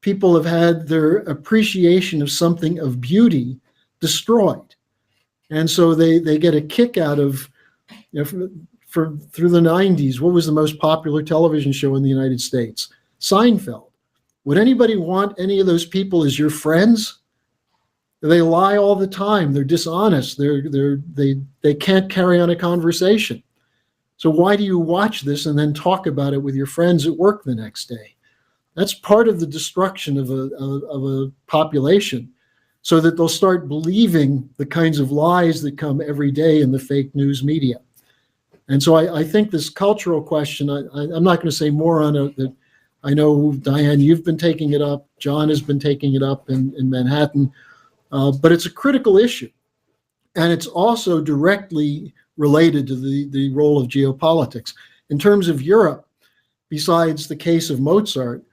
people have had their appreciation of something of beauty destroyed. And so they get a kick out of, through the 90s, what was the most popular television show in the United States? Seinfeld. Would anybody want any of those people as your friends? They lie all the time. They're dishonest. They can't carry on a conversation. So why do you watch this and then talk about it with your friends at work the next day? That's part of the destruction of a population, so that they'll start believing the kinds of lies that come every day in the fake news media. And so I think this cultural question, I'm not going to say more on it. That I know, Diane, you've been taking it up. John has been taking it up in Manhattan. But it's a critical issue. And it's also directly related to the role of geopolitics. In terms of Europe, besides the case of Mozart,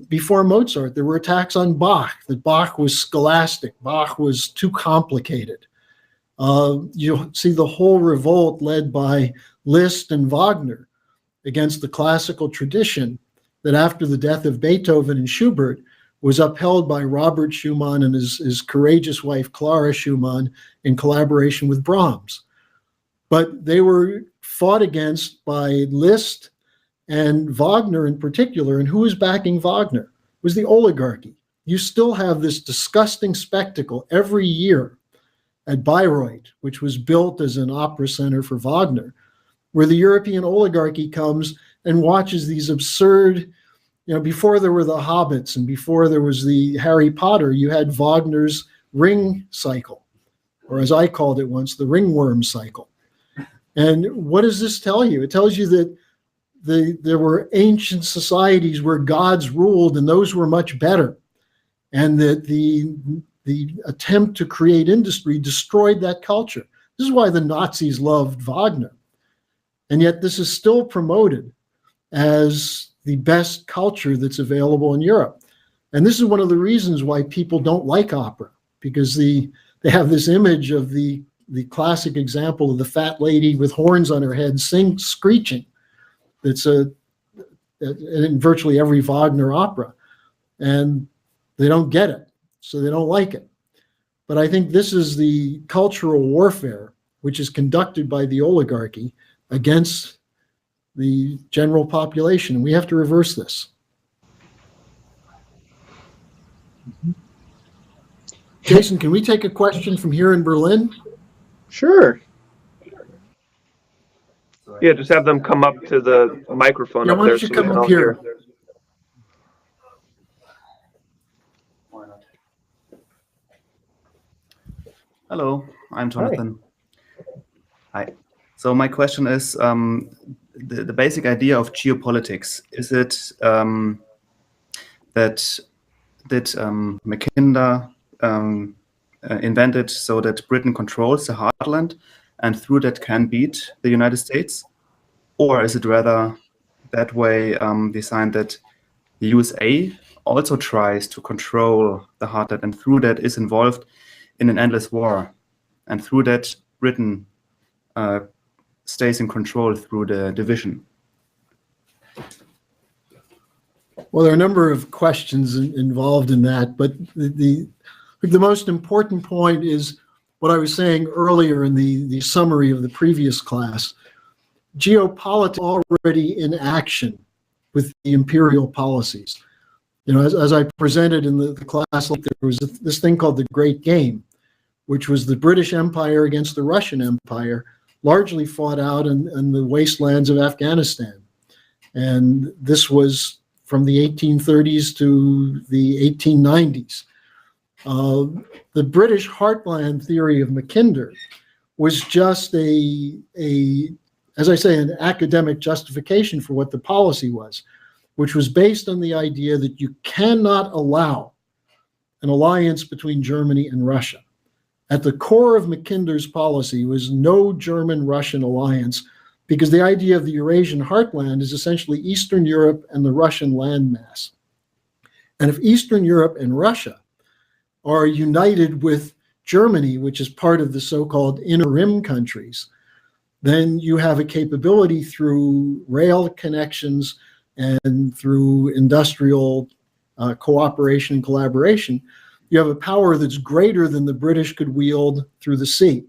before Mozart, there were attacks on Bach, that Bach was scholastic, Bach was too complicated. You'll see the whole revolt led by Liszt and Wagner against the classical tradition that after the death of Beethoven and Schubert was upheld by Robert Schumann and his courageous wife, Clara Schumann, in collaboration with Brahms. But they were fought against by Liszt and Wagner in particular. And who was backing Wagner? It was the oligarchy. You still have this disgusting spectacle every year at Bayreuth, which was built as an opera center for Wagner, where the European oligarchy comes and watches these absurd, before there were the Hobbits and before there was the Harry Potter, you had Wagner's ring cycle, or as I called it once, the ringworm cycle. And what does this tell you? It tells you that there were ancient societies where gods ruled, and those were much better. And that the attempt to create industry destroyed that culture. This is why the Nazis loved Wagner. And yet this is still promoted as the best culture that's available in Europe. And this is one of the reasons why people don't like opera, because they have this image of the classic example of the fat lady with horns on her head screeching. That's in virtually every Wagner opera. And they don't get it, so they don't like it. But I think this is the cultural warfare which is conducted by the oligarchy against the general population, and we have to reverse this. Jason, can we take a question from here in Berlin? Sure. Yeah, just have them come up to the microphone Yeah, up why there. don't you so we come can up all here? hear. Hello, I'm Jonathan. Hi. So my question is, the basic idea of geopolitics, is it that Mackinder invented so that Britain controls the heartland and through that can beat the United States? Or is it rather that way designed that the USA also tries to control the heartland and through that is involved in an endless war, and through that Britain stays in control through the division? Well, there are a number of questions involved in that, but the most important point is what I was saying earlier in the summary of the previous class. Geopolitics already in action with the imperial policies. As I presented in the class, there was this thing called the Great Game, which was the British Empire against the Russian Empire, largely fought out in the wastelands of Afghanistan. And this was from the 1830s to the 1890s. The British heartland theory of Mackinder was just as I say, an academic justification for what the policy was, which was based on the idea that you cannot allow an alliance between Germany and Russia. At the core of Mackinder's policy was no German-Russian alliance, because the idea of the Eurasian heartland is essentially Eastern Europe and the Russian landmass. And if Eastern Europe and Russia are united with Germany, which is part of the so-called inner rim countries, then you have a capability through rail connections and through industrial cooperation and collaboration, you have a power that's greater than the British could wield through the sea.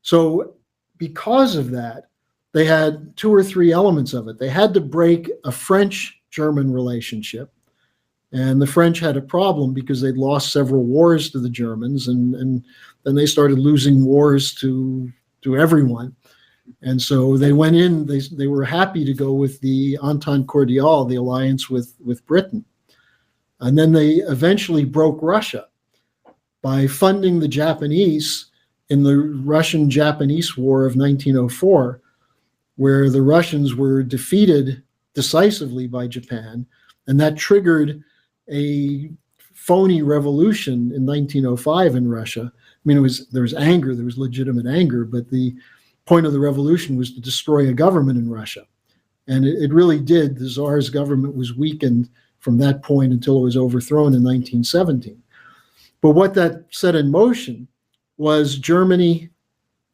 So because of that, they had two or three elements of it. They had to break a French-German relationship. And the French had a problem because they'd lost several wars to the Germans, and then they started losing wars to everyone. And so they went in, they were happy to go with the Entente Cordiale, the alliance with Britain. And then they eventually broke Russia by funding the Japanese in the Russian-Japanese War of 1904, where the Russians were defeated decisively by Japan, and that triggered a phony revolution in 1905 in Russia. I mean, there was anger, there was legitimate anger, but the point of the revolution was to destroy a government in Russia. And it really did. The Tsar's government was weakened from that point until it was overthrown in 1917. But what that set in motion was Germany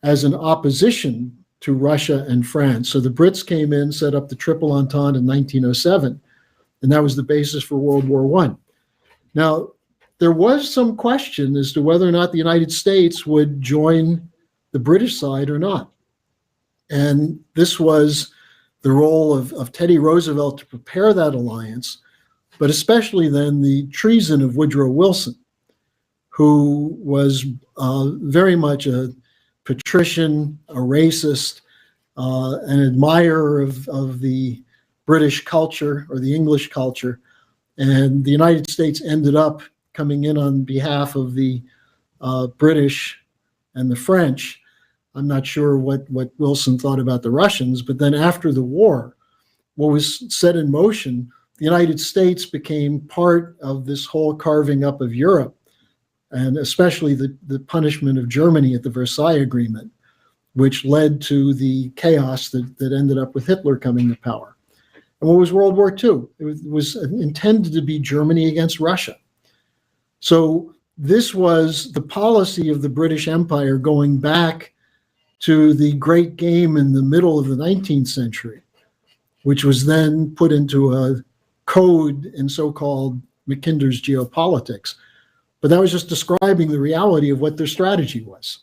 as an opposition to Russia and France. So the Brits came in, set up the Triple Entente in 1907, and that was the basis for World War I. Now, there was some question as to whether or not the United States would join the British side or not. And this was the role of Teddy Roosevelt to prepare that alliance, but especially then the treason of Woodrow Wilson, who was very much a patrician, a racist, an admirer of the British culture or the English culture. And the United States ended up coming in on behalf of the British and the French. I'm not sure what Wilson thought about the Russians, but then after the war, what was set in motion, the United States became part of this whole carving up of Europe, and especially the punishment of Germany at the Versailles Agreement, which led to the chaos that ended up with Hitler coming to power. And what was World War II? It was intended to be Germany against Russia. So this was the policy of the British Empire going back to the great game in the middle of the 19th century, which was then put into a code in so-called Mackinder's Geopolitics. But that was just describing the reality of what their strategy was.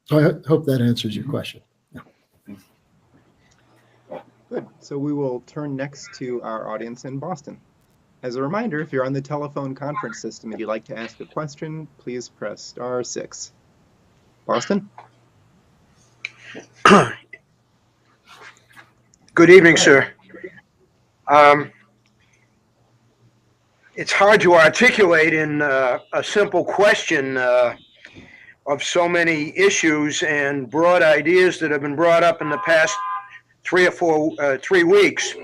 So I hope that answers your question. Yeah. Good. So we will turn next to our audience in Boston. As a reminder, if you're on the telephone conference system and you'd like to ask a question, please press *6. Boston? Good evening, sir. It's hard to articulate in a simple question of so many issues and broad ideas that have been brought up in the past 3 weeks.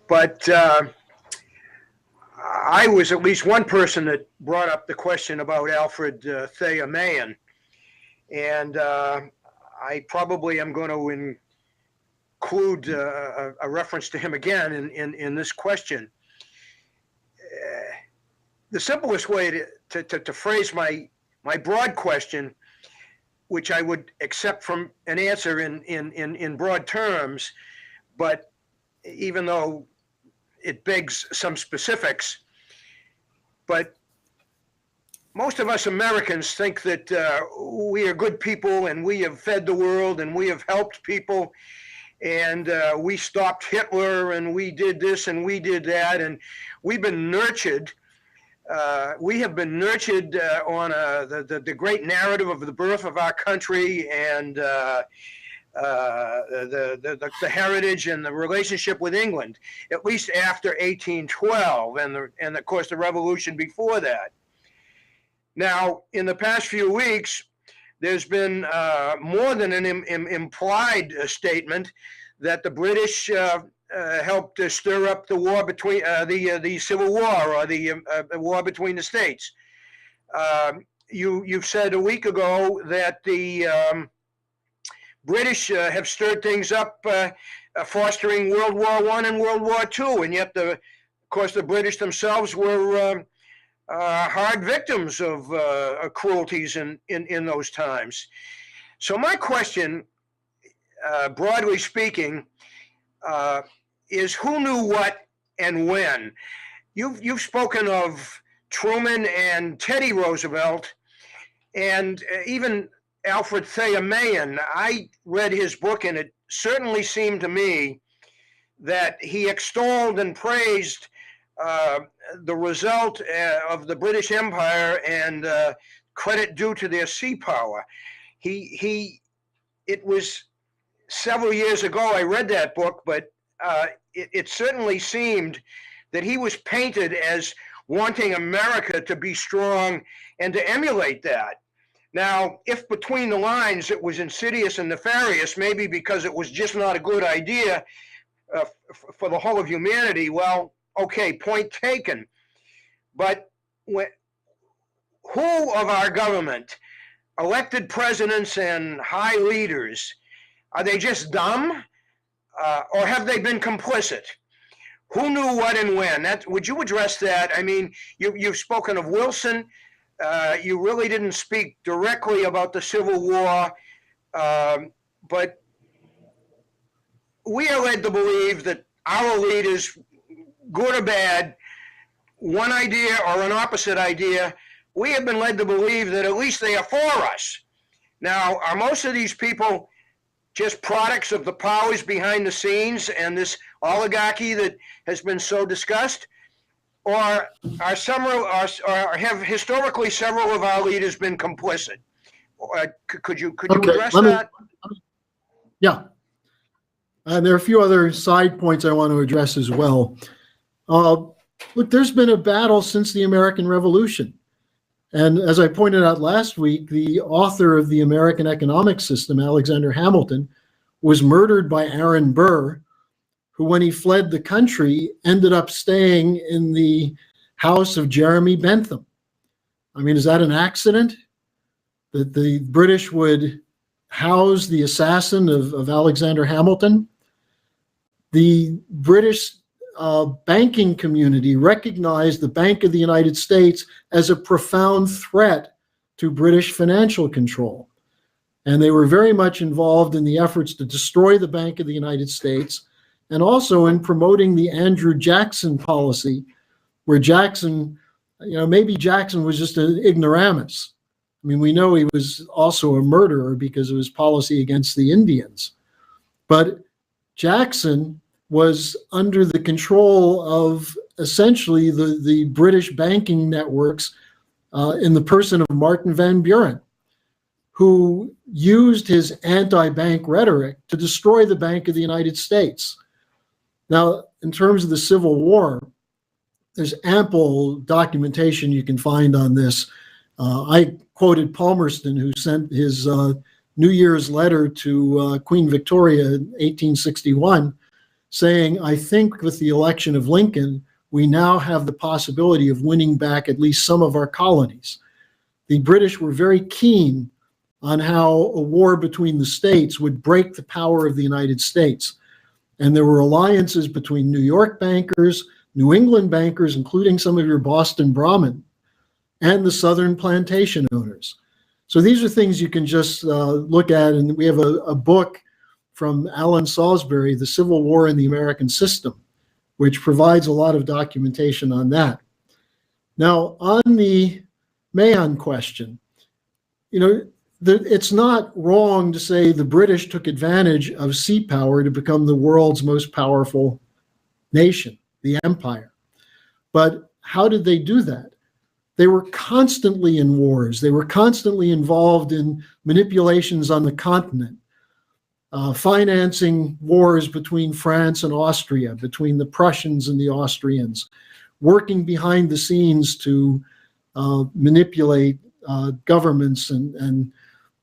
But I was at least one person that brought up the question about Alfred Thayer Mahan. And I probably am going to include a reference to him again in this question. The simplest way to phrase my broad question, which I would accept from an answer in broad terms, but even though it begs some specifics, but most of us Americans think that we are good people and we have fed the world and we have helped people and we stopped Hitler and we did this and we did that, and we've been nurtured. We have been nurtured on the great narrative of the birth of our country and the heritage and the relationship with England, at least after 1812 and of course the revolution before that. Now, in the past few weeks, there's been more than an implied statement that the British helped stir up the war between the Civil War or the war between the states. You've said a week ago that the British have stirred things up, fostering World War I and World War II, and yet, of course, the British themselves were hard victims of cruelties in those times. So my question, broadly speaking, is who knew what and when? you've spoken of Truman and Teddy Roosevelt, and even Alfred Thayer Mahan. I read his book, and it certainly seemed to me that he extolled and praised the result of the British Empire and credit due to their sea power. It was several years ago I read that book, but it certainly seemed that he was painted as wanting America to be strong and to emulate that. Now, if between the lines it was insidious and nefarious, maybe because it was just not a good idea for the whole of humanity, well, okay, point taken. But who of our government, elected presidents and high leaders, are they just dumb? Or have they been complicit? Who knew what and when? Would you address that? I mean, you've spoken of Wilson. You really didn't speak directly about the Civil War, but we are led to believe that our leaders, good or bad, one idea or an opposite idea, we have been led to believe that at least they are for us. Now, are most of these people just products of the powers behind the scenes and this oligarchy that has been so discussed? Or have historically several of our leaders been complicit? Could you address that? Yeah. There are a few other side points I want to address as well. Look, there's been a battle since the American Revolution. And as I pointed out last week, the author of the American economic system, Alexander Hamilton, was murdered by Aaron Burr, who, when he fled the country, ended up staying in the house of Jeremy Bentham. I mean, is that an accident that the British would house the assassin of Alexander Hamilton? The British banking community recognized the Bank of the United States as a profound threat to British financial control. And they were very much involved in the efforts to destroy the Bank of the United States, and also in promoting the Andrew Jackson policy, where Jackson, maybe Jackson was just an ignoramus. I mean, we know he was also a murderer because of his policy against the Indians. But Jackson was under the control of essentially the British banking networks in the person of Martin Van Buren, who used his anti-bank rhetoric to destroy the Bank of the United States. Now, in terms of the Civil War, there's ample documentation you can find on this. I quoted Palmerston, who sent his New Year's letter to Queen Victoria in 1861, saying, "I think with the election of Lincoln, we now have the possibility of winning back at least some of our colonies." The British were very keen on how a war between the states would break the power of the United States. And there were alliances between New York bankers, New England bankers, including some of your Boston Brahmin, and the Southern plantation owners. So these are things you can just look at. And we have a book from Alan Salisbury, The Civil War in the American System, which provides a lot of documentation on that. Now, on the Mahan question, it's not wrong to say the British took advantage of sea power to become the world's most powerful nation, the empire. But how did they do that? They were constantly in wars. They were constantly involved in manipulations on the continent, financing wars between France and Austria, between the Prussians and the Austrians, working behind the scenes to manipulate governments. And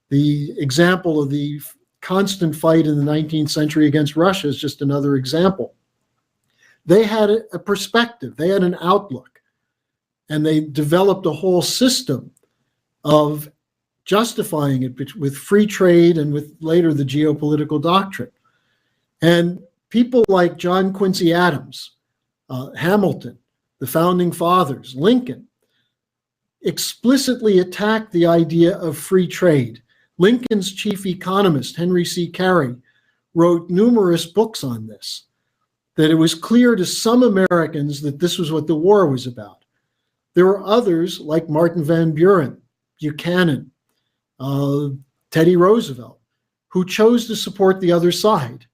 the example of the constant fight in the 19th century against Russia is just another example. They had a perspective, they had an outlook, and they developed a whole system of justifying it with free trade and with later the geopolitical doctrine. And people like John Quincy Adams, Hamilton, the founding fathers, Lincoln, explicitly attacked the idea of free trade. Lincoln's chief economist, Henry C. Carey, wrote numerous books on this. that it was clear to some Americans that this was what the war was about. There were others like Martin Van Buren, Buchanan, Teddy Roosevelt, who chose to support the other side.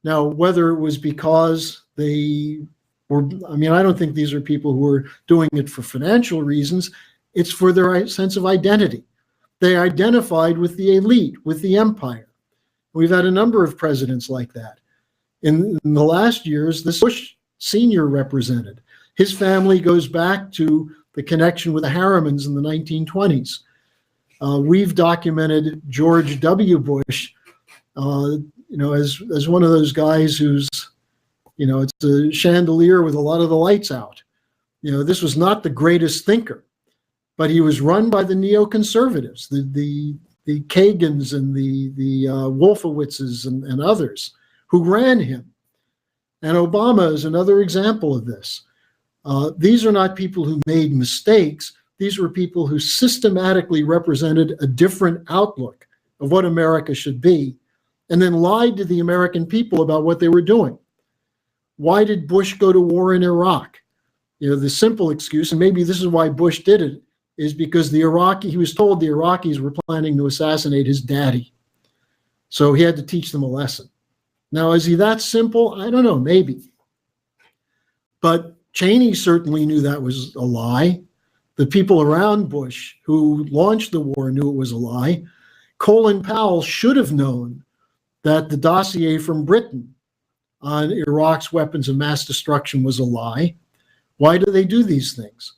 Now, whether it was because they were, I mean, I don't think these are people who are doing it for financial reasons. It's for their sense of identity. They identified with the elite, with the empire. We've had a number of presidents like that. In the last years, this Bush Sr. represented. His family goes back to the connection with the Harrimans in the 1920s. We've documented George W. Bush, as one of those guys who's, it's a chandelier with a lot of the lights out. This was not the greatest thinker, but he was run by the neoconservatives, the Kagans and the Wolfowitzes and others who ran him. And Obama is another example of this. These are not people who made mistakes. These were people who systematically represented a different outlook of what America should be, and then lied to the American people about what they were doing. Why did Bush go to war in Iraq? The simple excuse, and maybe this is why Bush did it, is because he was told the Iraqis were planning to assassinate his daddy. So he had to teach them a lesson. Now, is he that simple? I don't know, maybe. But Cheney certainly knew that was a lie. The people around Bush who launched the war knew it was a lie. Colin Powell should have known that the dossier from Britain on Iraq's weapons of mass destruction was a lie. Why do they do these things?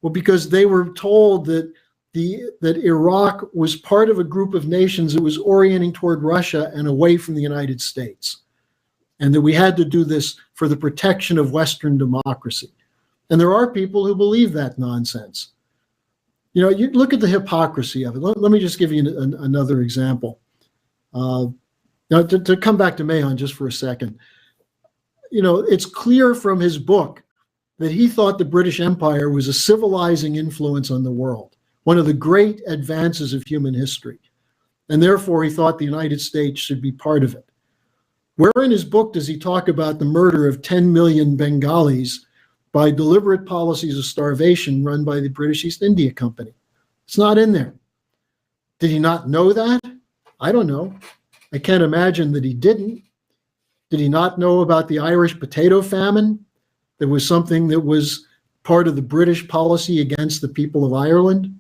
Well, because they were told that Iraq was part of a group of nations that was orienting toward Russia and away from the United States, and that we had to do this for the protection of Western democracy. And there are people who believe that nonsense. You look at the hypocrisy of it. Let me just give you another example. Now, to come back to Mahon just for a second, it's clear from his book that he thought the British Empire was a civilizing influence on the world, one of the great advances of human history. And therefore, he thought the United States should be part of it. Where in his book does he talk about the murder of 10 million Bengalis by deliberate policies of starvation run by the British East India Company? It's not in there. Did he not know that? I don't know. I can't imagine that he didn't. Did he not know about the Irish potato famine? That was something that was part of the British policy against the people of Ireland.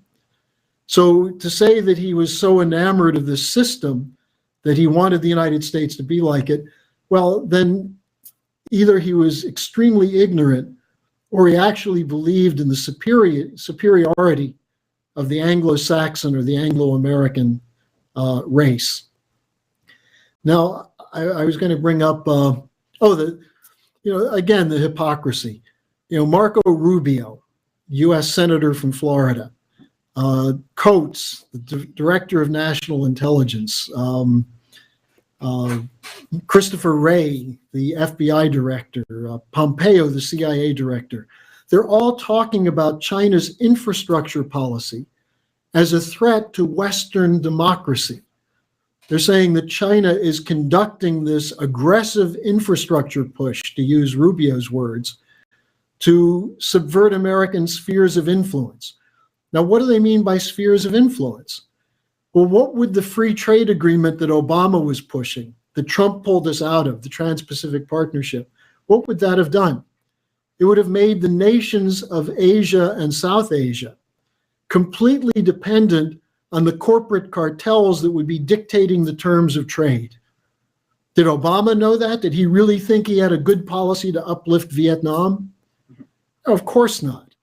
So to say that he was so enamored of this system that he wanted the United States to be like it, well, then either he was extremely ignorant or he actually believed in the superiority of the Anglo-Saxon or the Anglo-American race. Now, I was going to bring up, again, the hypocrisy. Marco Rubio, U.S. Senator from Florida, Coates, the Director of National Intelligence, Christopher Wray, the FBI Director, Pompeo, the CIA Director. They're all talking about China's infrastructure policy as a threat to Western democracy. They're saying that China is conducting this aggressive infrastructure push, to use Rubio's words, to subvert American spheres of influence. Now, what do they mean by spheres of influence? Well, what would the free trade agreement that Obama was pushing, that Trump pulled us out of, the Trans-Pacific Partnership, what would that have done? It would have made the nations of Asia and South Asia completely dependent on the corporate cartels that would be dictating the terms of trade. Did Obama know that? Did he really think he had a good policy to uplift Vietnam? Of course not.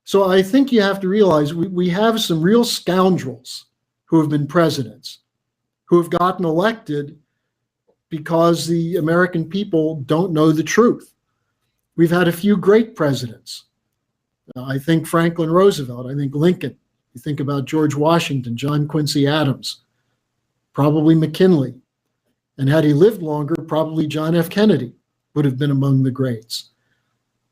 So I think you have to realize we have some real scoundrels who have been presidents, who have gotten elected because the American people don't know the truth. We've had a few great presidents. I think Franklin Roosevelt, I think Lincoln. You think about George Washington, John Quincy Adams, probably McKinley. And had he lived longer, probably John F. Kennedy would have been among the greats.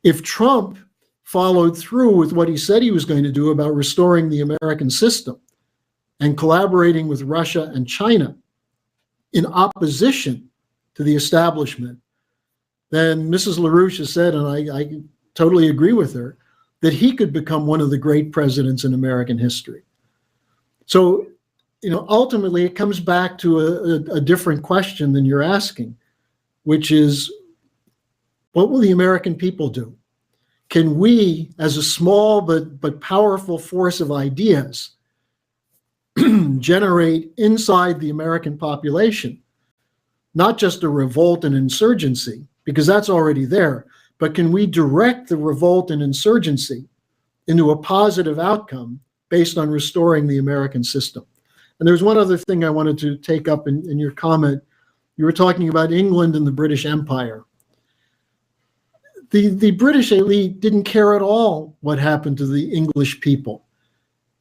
If Trump followed through with what he said he was going to do about restoring the American system and collaborating with Russia and China in opposition to the establishment, then Mrs. LaRouche has said, and I totally agree with her, that he could become one of the great presidents in American history. So, ultimately it comes back to a different question than you're asking, which is, what will the American people do? Can we, as a small but powerful force of ideas, generate inside the American population not just a revolt and insurgency, because that's already there, but can we direct the revolt and insurgency into a positive outcome based on restoring the American system? And there's one other thing I wanted to take up in your comment. You were talking about England and the British Empire. The British elite didn't care at all what happened to the English people.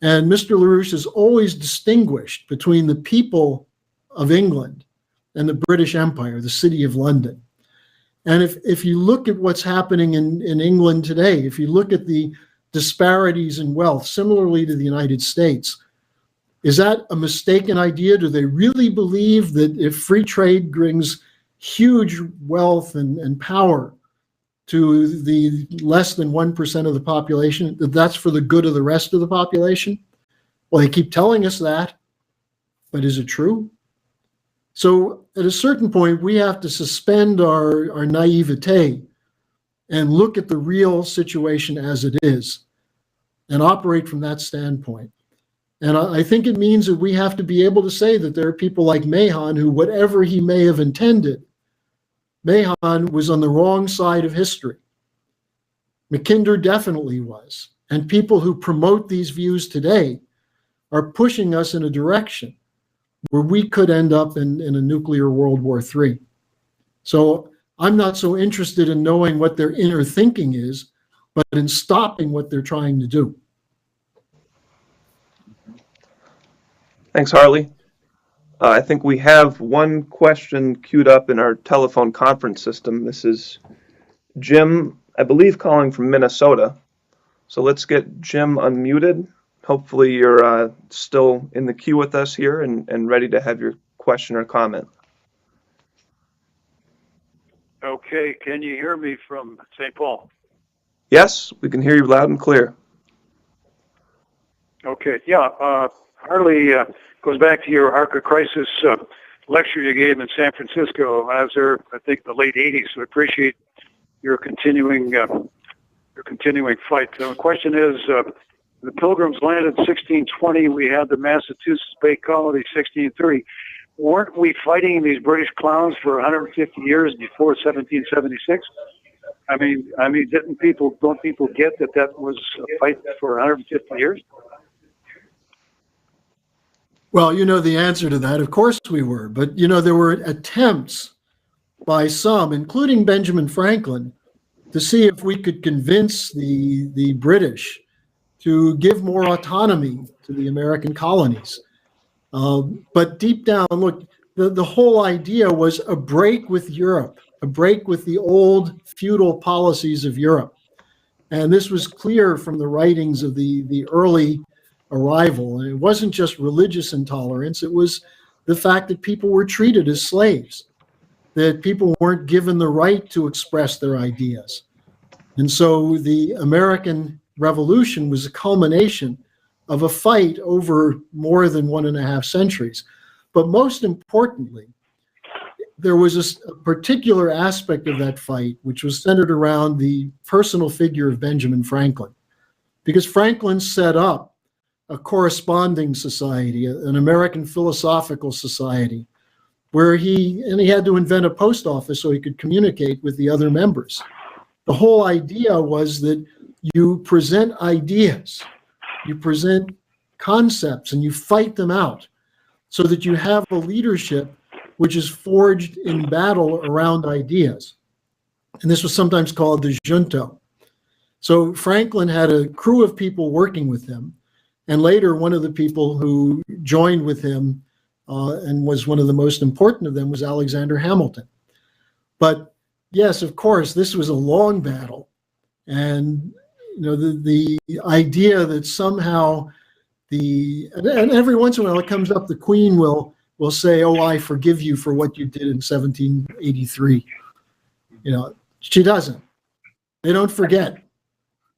And Mr. LaRouche has always distinguished between the people of England and the British Empire, the City of London. And if you look at what's happening in England today, if you look at the disparities in wealth, similarly to the United States, is that a mistaken idea? Do they really believe that if free trade brings huge wealth and power to the less than 1% of the population, that that's for the good of the rest of the population? Well, they keep telling us that, but is it true? So at a certain point, we have to suspend our naivete and look at the real situation as it is and operate from that standpoint. And I think it means that we have to be able to say that there are people like Mahon who, whatever he may have intended, Mahon was on the wrong side of history. Mackinder definitely was. And people who promote these views today are pushing us in a direction where we could end up in a nuclear World War III. So I'm not so interested in knowing what their inner thinking is, but in stopping what they're trying to do. Thanks, Harley. I think we have one question queued up in our telephone conference system. This is Jim, I believe, calling from Minnesota. So let's get Jim unmuted. Hopefully you're still in the queue with us here and ready to have your question or comment. Okay, can you hear me from St. Paul? Yes, we can hear you loud and clear. Okay, yeah. Harley, goes back to your Arca Crisis lecture you gave in San Francisco. I was there, I think, the late '80s. So I appreciate your continuing fight. So the question is, the Pilgrims landed in 1620. We had the Massachusetts Bay Colony 1630. Weren't we fighting these British clowns for 150 years before 1776? I mean, don't people get that was a fight for 150 years? Well, you know the answer to that. Of course we were. But, there were attempts by some, including Benjamin Franklin, to see if we could convince the British to give more autonomy to the American colonies. But deep down, look, the whole idea was a break with Europe, a break with the old feudal policies of Europe. And this was clear from the writings of the early arrival. And it wasn't just religious intolerance, it was the fact that people were treated as slaves, that people weren't given the right to express their ideas. And so the American Revolution was a culmination of a fight over more than 1.5 centuries. But most importantly, there was a particular aspect of that fight which was centered around the personal figure of Benjamin Franklin. Because Franklin set up a corresponding society, an American philosophical society, where he had to invent a post office so he could communicate with the other members. The whole idea was that you present ideas, you present concepts, and you fight them out so that you have a leadership which is forged in battle around ideas. And this was sometimes called the junto. So Franklin had a crew of people working with him. And later, one of the people who joined with him and was one of the most important of them was Alexander Hamilton. But yes, of course, this was a long battle. And the idea that somehow and every once in a while it comes up, the Queen will say, "Oh, I forgive you for what you did in 1783." She doesn't. They don't forget.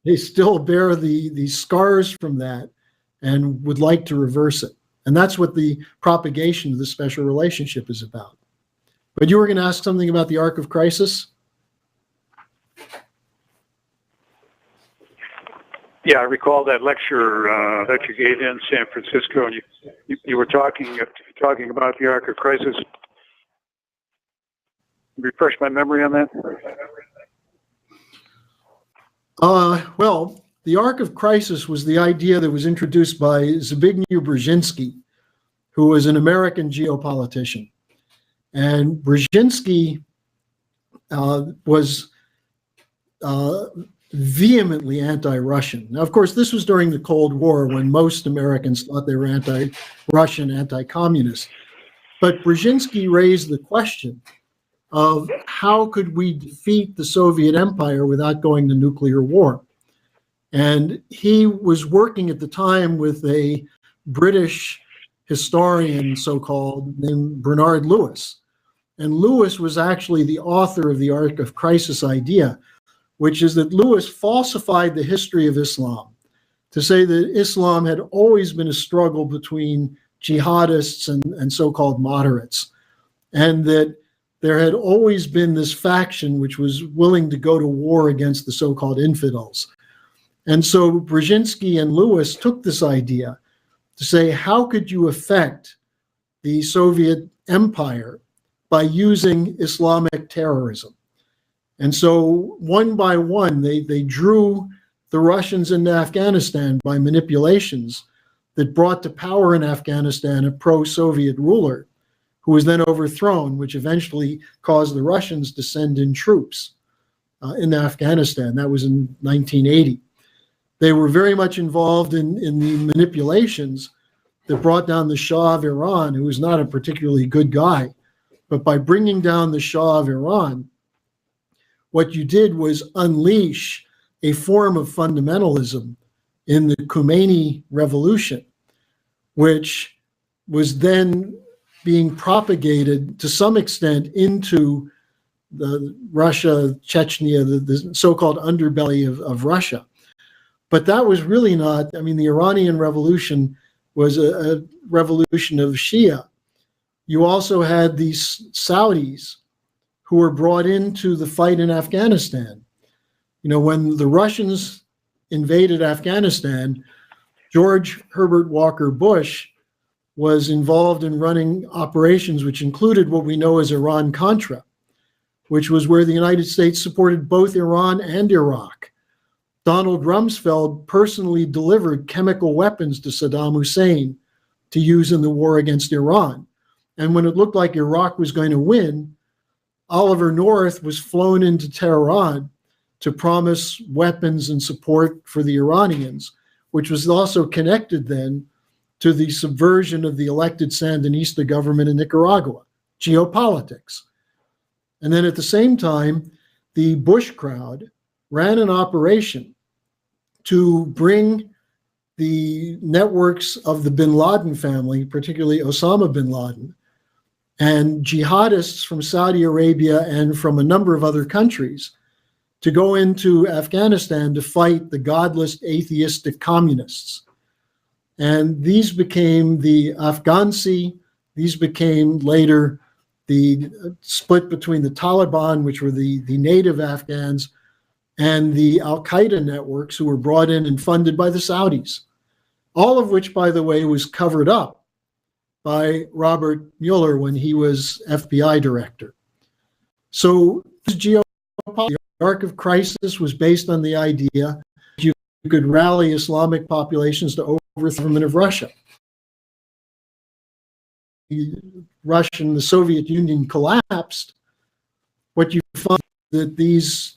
They still bear the scars from that and would like to reverse it. And that's what the propagation of the special relationship is about. But you were going to ask something about the arc of crisis? Yeah, I recall that lecture that you gave in San Francisco, and you were talking about the arc of crisis. Refresh my memory on that. Well, the arc of crisis was the idea that was introduced by Zbigniew Brzezinski, who was an American geopolitician. And Brzezinski was vehemently anti-Russian. Now, of course, this was during the Cold War when most Americans thought they were anti-Russian, anti-communist. But Brzezinski raised the question of how could we defeat the Soviet Empire without going to nuclear war? And he was working at the time with a British historian, so-called, named Bernard Lewis. And Lewis was actually the author of the arc of crisis idea, which is that Lewis falsified the history of Islam to say that Islam had always been a struggle between jihadists and so-called moderates, and that there had always been this faction which was willing to go to war against the so-called infidels. And so Brzezinski and Lewis took this idea to say, how could you affect the Soviet Empire by using Islamic terrorism? And so one by one, they drew the Russians into Afghanistan by manipulations that brought to power in Afghanistan a pro-Soviet ruler who was then overthrown, which eventually caused the Russians to send in troops in Afghanistan. That was in 1980. They were very much involved in the manipulations that brought down the Shah of Iran, who was not a particularly good guy. But by bringing down the Shah of Iran, what you did was unleash a form of fundamentalism in the Khomeini revolution, which was then being propagated to some extent into the Russia, Chechnya, the so-called underbelly of Russia. But that was really not, I mean, the Iranian revolution was a revolution of Shia. You also had these Saudis who were brought into the fight in Afghanistan. You know, when the Russians invaded Afghanistan, George Herbert Walker Bush was involved in running operations which included what we know as Iran-Contra, which was where the United States supported both Iran and Iraq. Donald Rumsfeld personally delivered chemical weapons to Saddam Hussein to use in the war against Iran. And when it looked like Iraq was going to win, Oliver North was flown into Tehran to promise weapons and support for the Iranians, which was also connected then to the subversion of the elected Sandinista government in Nicaragua, geopolitics. And then at the same time, the Bush crowd ran an operation to bring the networks of the bin Laden family, particularly Osama bin Laden, and jihadists from Saudi Arabia and from a number of other countries to go into Afghanistan to fight the godless, atheistic communists. And these became the Afghansi. These became later the split between the Taliban, which were the native Afghans, and the Al-Qaeda networks who were brought in and funded by the Saudis. All of which, by the way, was covered up by Robert Mueller when he was FBI director. So this geopolitics, the arc of crisis, was based on the idea that you could rally Islamic populations to overthrow the government of Russia. The Soviet Union collapsed. What you find that these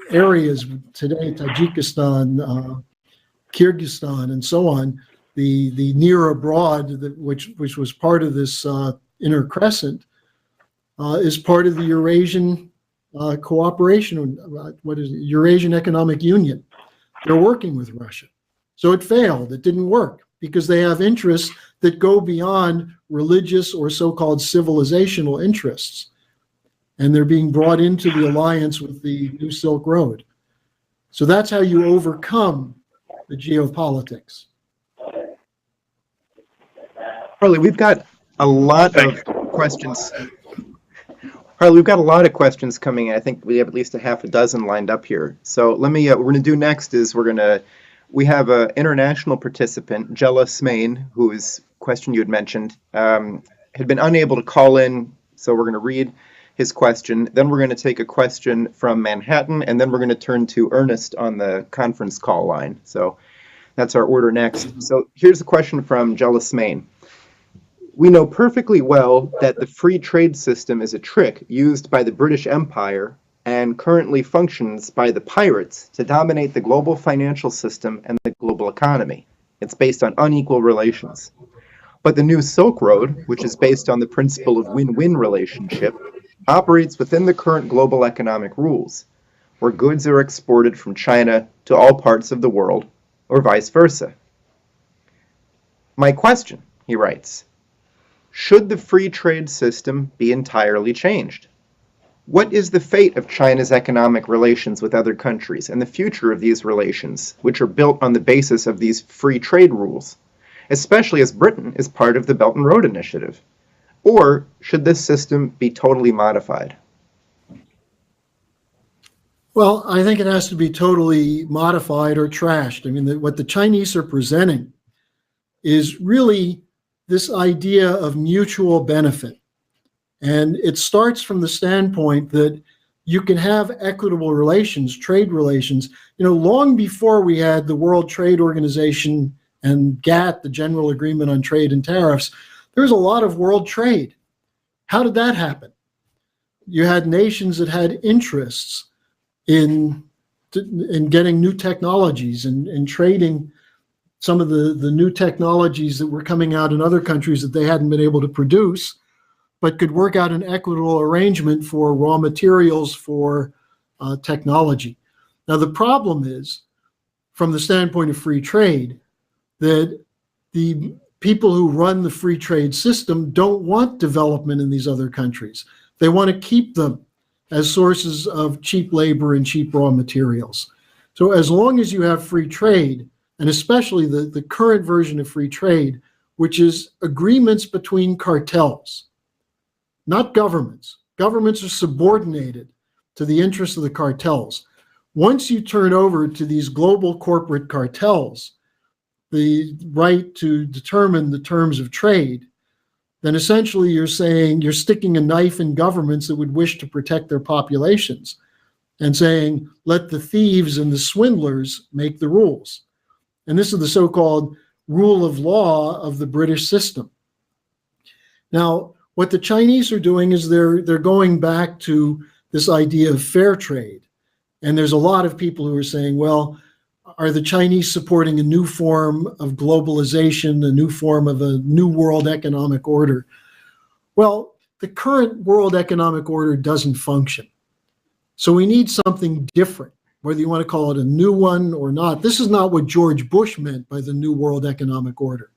areas today, Tajikistan, Kyrgyzstan, and so on, the near abroad, which was part of this inner crescent, is part of the Eurasian cooperation. What is it? Eurasian Economic Union. They're working with Russia. So it failed. It didn't work because they have interests that go beyond religious or so-called civilizational interests. and they're being brought into the alliance with the New Silk Road. So that's how you overcome the geopolitics. Harley, we've got a lot of questions. Harley, we've got a lot of questions coming in. I think we have at least a half a dozen lined up here. So let me, what we're going to do next is we have an international participant, Jella Smain, whose question you had mentioned, had been unable to call in. So we're going to read his question. Then we're going to take a question from Manhattan, and then we're going to turn to Ernest on the conference call line. So that's our order next. So here's a question from Jella Smain. We know perfectly well that the free trade system is a trick used by the British Empire and currently functions by the pirates to dominate the global financial system and the global economy. It's based on unequal relations. But the New Silk Road, which is based on the principle of win-win relationship, operates within the current global economic rules, where goods are exported from China to all parts of the world, or vice versa. My question, he writes, should the free trade system be entirely changed? What is the fate of China's economic relations with other countries and the future of these relations, which are built on the basis of these free trade rules, especially as Britain is part of the Belt and Road Initiative? Or should this system be totally modified? Well, I think it has to be totally modified or trashed. I mean, what the Chinese are presenting is really this idea of mutual benefit. And it starts from the standpoint that you can have equitable relations, trade relations. You know, long before we had the World Trade Organization and GATT, the General Agreement on Trade and Tariffs, there was a lot of world trade. How did that happen? You had nations that had interests in getting new technologies and trading some of the new technologies that were coming out in other countries that they hadn't been able to produce, but could work out an equitable arrangement for raw materials for technology. Now, the problem is, from the standpoint of free trade, that the people who run the free trade system don't want development in these other countries. They want to keep them as sources of cheap labor and cheap raw materials. So as long as you have free trade, and especially the current version of free trade, which is agreements between cartels, not governments. Governments are subordinated to the interests of the cartels. Once you turn over to these global corporate cartels the right to determine the terms of trade, then essentially you're saying you're sticking a knife in governments that would wish to protect their populations and saying, let the thieves and the swindlers make the rules. And this is the so-called rule of law of the British system. Now, what the Chinese are doing is they're going back to this idea of fair trade. And there's a lot of people who are saying, well, are the Chinese supporting a new form of globalization, a new form of a new world economic order? Well, the current world economic order doesn't function. So we need something different, whether you want to call it a new one or not. This is not what George Bush meant by the new world economic order.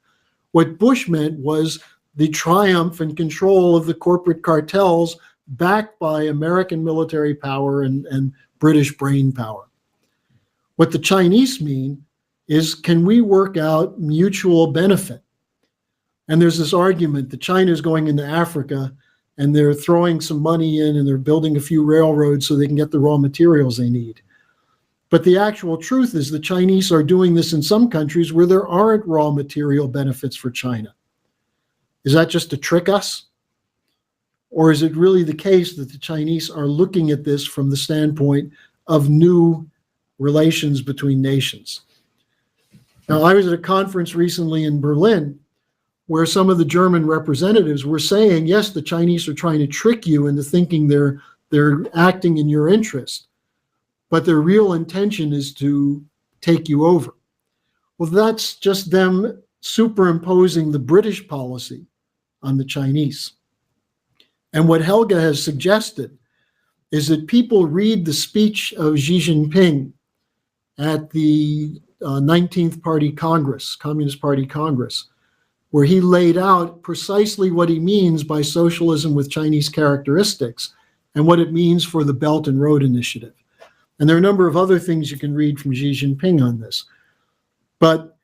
What Bush meant was the triumph and control of the corporate cartels backed by American military power and British brain power. What the Chinese mean is, can we work out mutual benefit? And there's this argument that China is going into Africa and they're throwing some money in and they're building a few railroads so they can get the raw materials they need. But the actual truth is the Chinese are doing this in some countries where there aren't raw material benefits for China. Is that just to trick us? Or is it really the case that the Chinese are looking at this from the standpoint of new relations between nations? Now, I was at a conference recently in Berlin where some of the German representatives were saying, yes, the Chinese are trying to trick you into thinking they're acting in your interest, but their real intention is to take you over. Well, that's just them superimposing the British policy on the Chinese. And what Helge has suggested is that people read the speech of Xi Jinping at the 19th Party Congress, Communist Party Congress, where he laid out precisely what he means by socialism with Chinese characteristics and what it means for the Belt and Road Initiative. And there are a number of other things you can read from Xi Jinping on this. But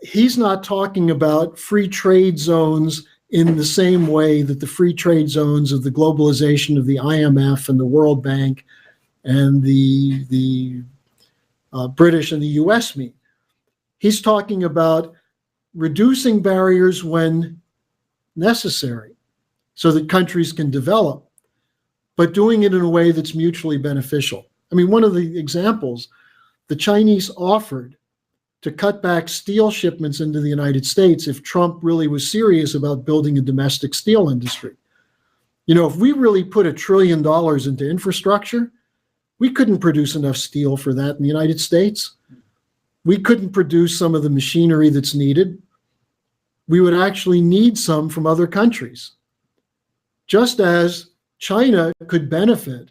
he's not talking about free trade zones in the same way that the free trade zones of the globalization of the IMF and the World Bank and the British and the US mean. He's talking about reducing barriers when necessary so that countries can develop, but doing it in a way that's mutually beneficial. I mean, one of the examples, the Chinese offered to cut back steel shipments into the United States if Trump really was serious about building a domestic steel industry. You know, if we really put $1 trillion into infrastructure, we couldn't produce enough steel for that in the United States. We couldn't produce some of the machinery that's needed. We would actually need some from other countries. Just as China could benefit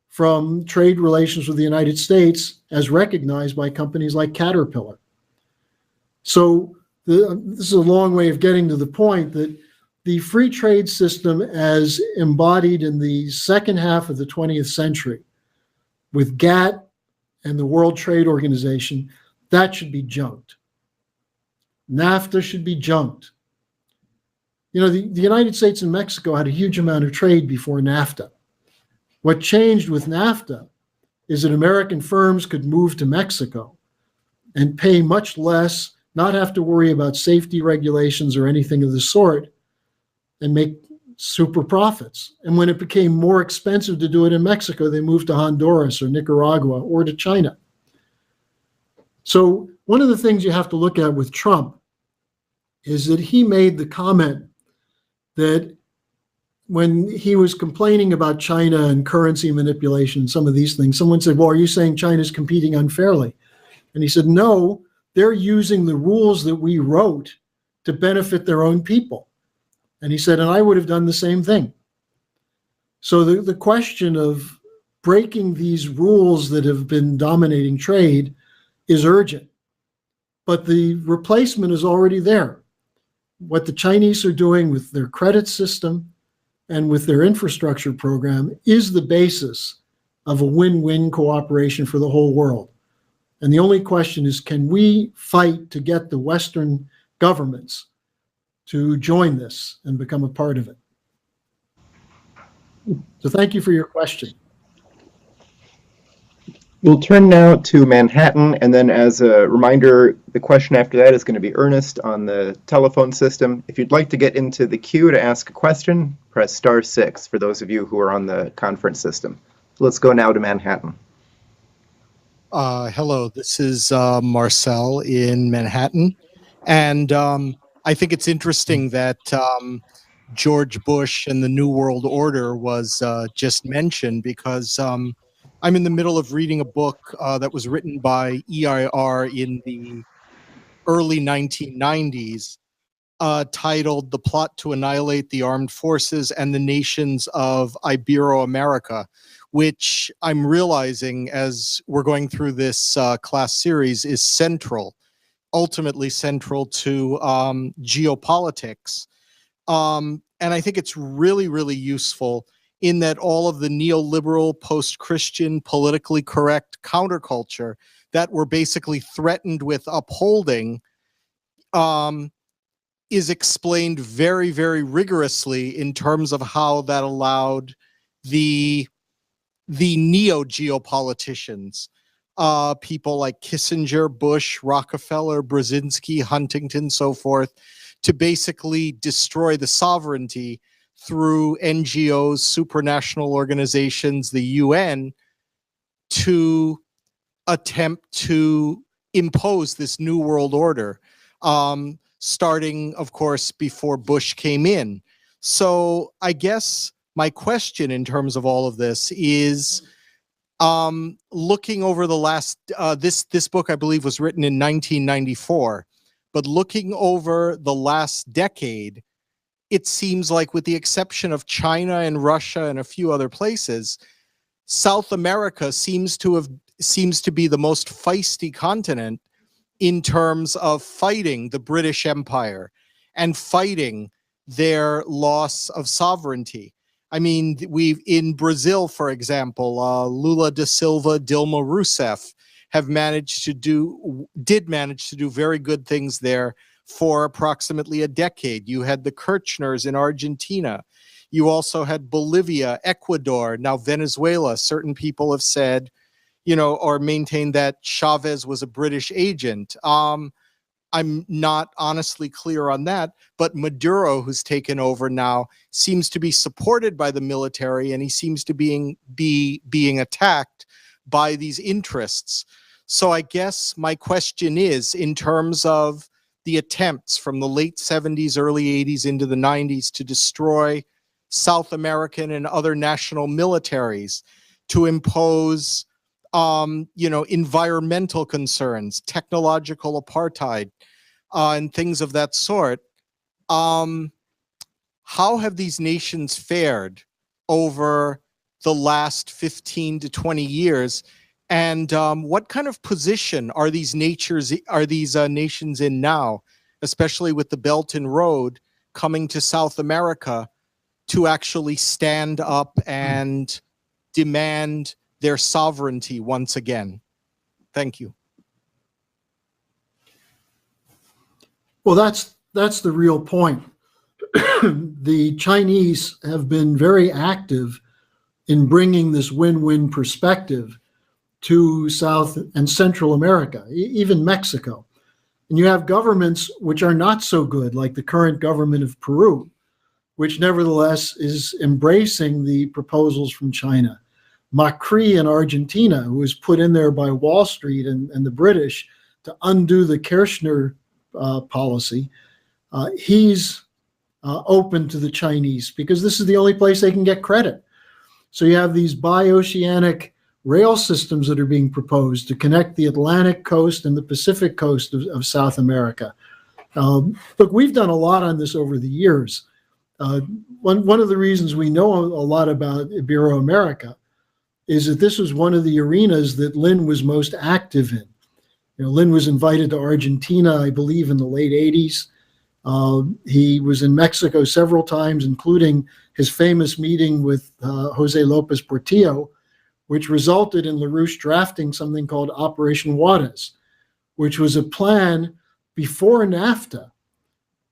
from trade relations with the United States as recognized by companies like Caterpillar. So this is a long way of getting to the point that the free trade system as embodied in the second half of the 20th century with GATT and the World Trade Organization, that should be junked. NAFTA should be junked. You know, the United States and Mexico had a huge amount of trade before NAFTA. What changed with NAFTA is that American firms could move to Mexico and pay much less, not have to worry about safety regulations or anything of the sort, and make super profits. And when it became more expensive to do it in Mexico, they moved to Honduras or Nicaragua or to China. So one of the things you have to look at with Trump is that he made the comment that when he was complaining about China and currency manipulation, some of these things, someone said, well, are you saying China's competing unfairly? And he said, no, they're using the rules that we wrote to benefit their own people. And he said, and I would have done the same thing. So the question of breaking these rules that have been dominating trade is urgent. But the replacement is already there. What the Chinese are doing with their credit system and with their infrastructure program is the basis of a win-win cooperation for the whole world. And the only question is, can we fight to get the Western governments to join this and become a part of it? So thank you for your question. We'll turn now to Manhattan, and then as a reminder, the question after that is going to be Ernest on the telephone system. If you'd like to get into the queue to ask a question, press *6 for those of you who are on the conference system. So let's go now to Manhattan. Hello, this is Marcel in Manhattan. And I think it's interesting that George Bush and the New World Order was just mentioned, because I'm in the middle of reading a book that was written by EIR in the early 1990s, titled The Plot to Annihilate the Armed Forces and the Nations of Ibero-America, which I'm realizing as we're going through this class series is ultimately central to geopolitics. And I think it's really, really useful in that all of the neoliberal, post-Christian, politically correct counterculture that we're basically threatened with upholding is explained very, very rigorously in terms of how that allowed the neo-geopoliticians, people like Kissinger, Bush, Rockefeller, Brzezinski, Huntington, so forth, to basically destroy the sovereignty through NGOs, supranational organizations, the UN, to attempt to impose this new world order, starting, of course, before Bush came in. So I guess my question in terms of all of this is, looking over the last, this book, I believe, was written in 1994, but looking over the last decade, it seems like, with the exception of China and Russia and a few other places, South America seems to be the most feisty continent in terms of fighting the British Empire and fighting their loss of sovereignty. I mean, we've in Brazil, for example, Lula da Silva, Dilma Rousseff did manage to do very good things there for approximately a decade. You had the Kirchners in Argentina. You also had Bolivia, Ecuador, now Venezuela. Certain people have said, or maintained that Chavez was a British agent. I'm not honestly clear on that, but Maduro, who's taken over now, seems to be supported by the military, and he seems to be being attacked by these interests. So I guess my question is, in terms of the attempts from the late 70s, early 80s into the 90s to destroy South American and other national militaries, to impose environmental concerns, technological apartheid, and things of that sort. How have these nations fared over the last 15 to 20 years? And what kind of position are these nations in now, especially with the Belt and Road coming to South America, to actually stand up and demand their sovereignty once again? Thank you. Well, that's the real point. The Chinese have been very active in bringing this win-win perspective to South and Central America, even Mexico. And you have governments which are not so good, like the current government of Peru, which nevertheless is embracing the proposals from China. Macri in Argentina, who was put in there by Wall Street and the British to undo the Kirchner policy, he's open to the Chinese because this is the only place they can get credit. So you have these bi-oceanic rail systems that are being proposed to connect the Atlantic coast and the Pacific coast of South America. Look, we've done a lot on this over the years. One of the reasons we know a lot about Ibero-America is that this was one of the arenas that Lynn was most active in. Lynn was invited to Argentina, I believe, in the late 80s. He was in Mexico several times, including his famous meeting with Jose Lopez Portillo, which resulted in LaRouche drafting something called Operation Juarez, which was a plan before NAFTA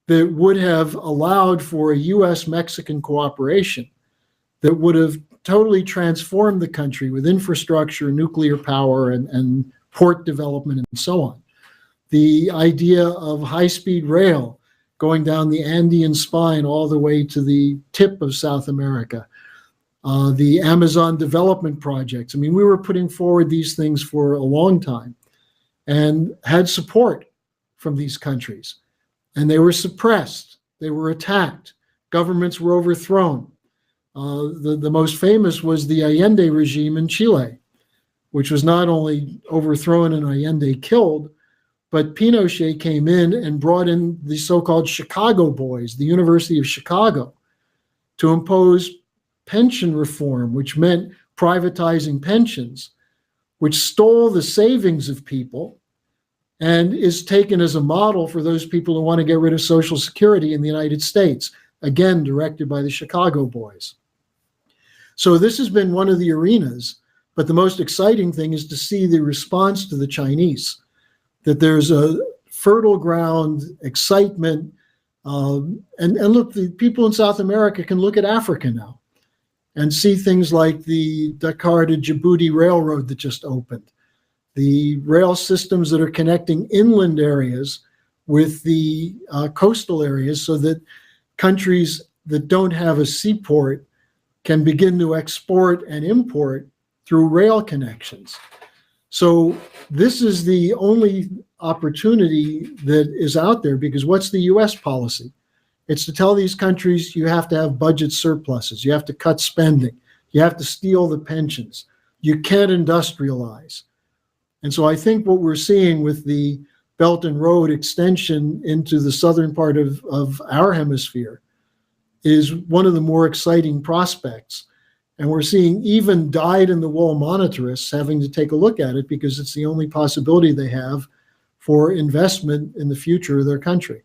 that would have allowed for a U.S.-Mexican cooperation that would have totally transformed the country with infrastructure, nuclear power, and port development, and so on. The idea of high-speed rail going down the Andean spine all the way to the tip of South America. The Amazon development projects. I mean, we were putting forward these things for a long time and had support from these countries. And they were suppressed. They were attacked. Governments were overthrown. The most famous was the Allende regime in Chile, which was not only overthrown and Allende killed, but Pinochet came in and brought in the so-called Chicago Boys, the University of Chicago, to impose pension reform, which meant privatizing pensions, which stole the savings of people and is taken as a model for those people who want to get rid of Social Security in the United States, again, directed by the Chicago Boys. So this has been one of the arenas, but the most exciting thing is to see the response to the Chinese, that there's a fertile ground, excitement, and look, the people in South America can look at Africa now and see things like the Dakar to Djibouti railroad that just opened, the rail systems that are connecting inland areas with the coastal areas so that countries that don't have a seaport can begin to export and import through rail connections. So this is the only opportunity that is out there, because what's the US policy? It's to tell these countries you have to have budget surpluses, you have to cut spending, you have to steal the pensions, you can't industrialize. And so I think what we're seeing with the Belt and Road extension into the southern part of our hemisphere is one of the more exciting prospects. And we're seeing even dyed-in-the-wool monetarists having to take a look at it because it's the only possibility they have for investment in the future of their country.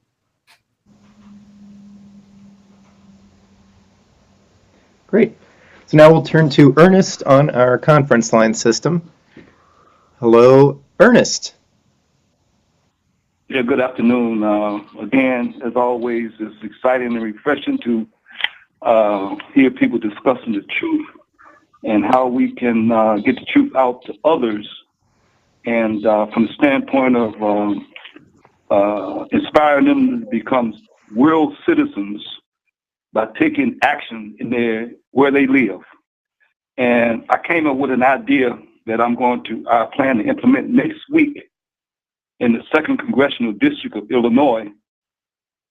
Great. So now we'll turn to Ernest on our conference line system. Hello, Ernest. Yeah, good afternoon. Again, as always, it's exciting and refreshing to hear people discussing the truth and how we can get the truth out to others. And from the standpoint of inspiring them to become world citizens by taking action in where they live. And I came up with an idea that I plan to implement next week in the 2nd Congressional District of Illinois.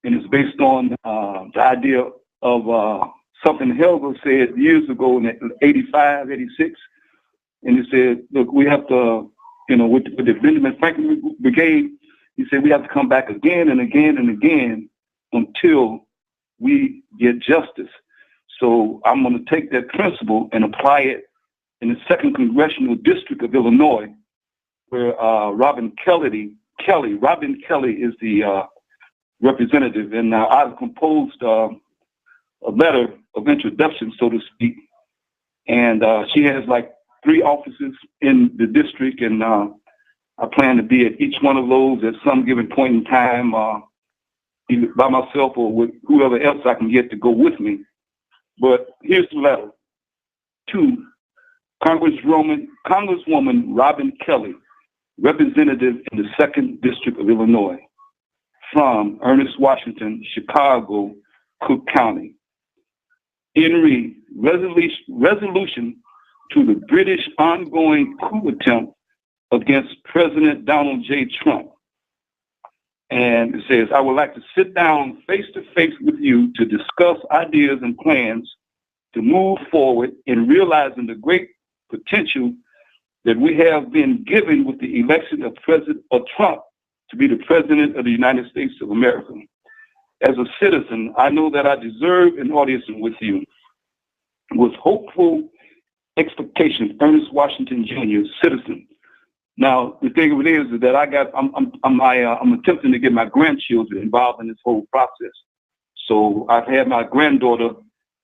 And it's based on the idea of something Helga said years ago in 85, 86. And he said, look, we have to, with the Benjamin Franklin Brigade, he said, we have to come back again and again and again until we get justice. So I'm going to take that principle and apply it in the 2nd Congressional District of Illinois, where Robin Kelly is the representative. And I've composed a letter of introduction, so to speak. And she has like 3 offices in the district, and I plan to be at each one of those at some given point in time, either by myself or with whoever else I can get to go with me. But here's the letter to Congresswoman Robin Kelly, representative in the 2nd District of Illinois, from Ernest Washington, Chicago, Cook County. In resolution to the British ongoing coup attempt against President Donald J. Trump. And it says, I would like to sit down face to face with you to discuss ideas and plans to move forward in realizing the great potential that we have been given with the election of Trump to be the President of the United States of America. As a citizen, I know that I deserve an audience with you. With hopeful expectations, Ernest Washington Jr., citizen. Now, the thing of it is that I'm attempting to get my grandchildren involved in this whole process. So I've had my granddaughter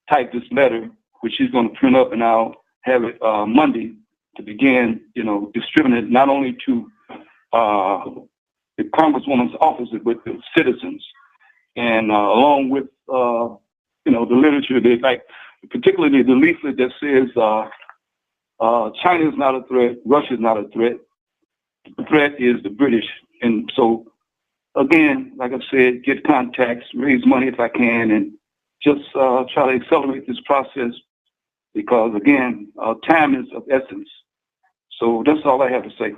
type this letter, which she's going to print up, and I'll have it Monday to begin, distributing it not only to the Congresswoman's office, but the citizens. And along with, the literature, particularly the leaflet that says China is not a threat, Russia is not a threat. The threat is the British. And so, again, like I said, get contacts, raise money if I can, and just try to accelerate this process because, again, time is of essence. So that's all I have to say.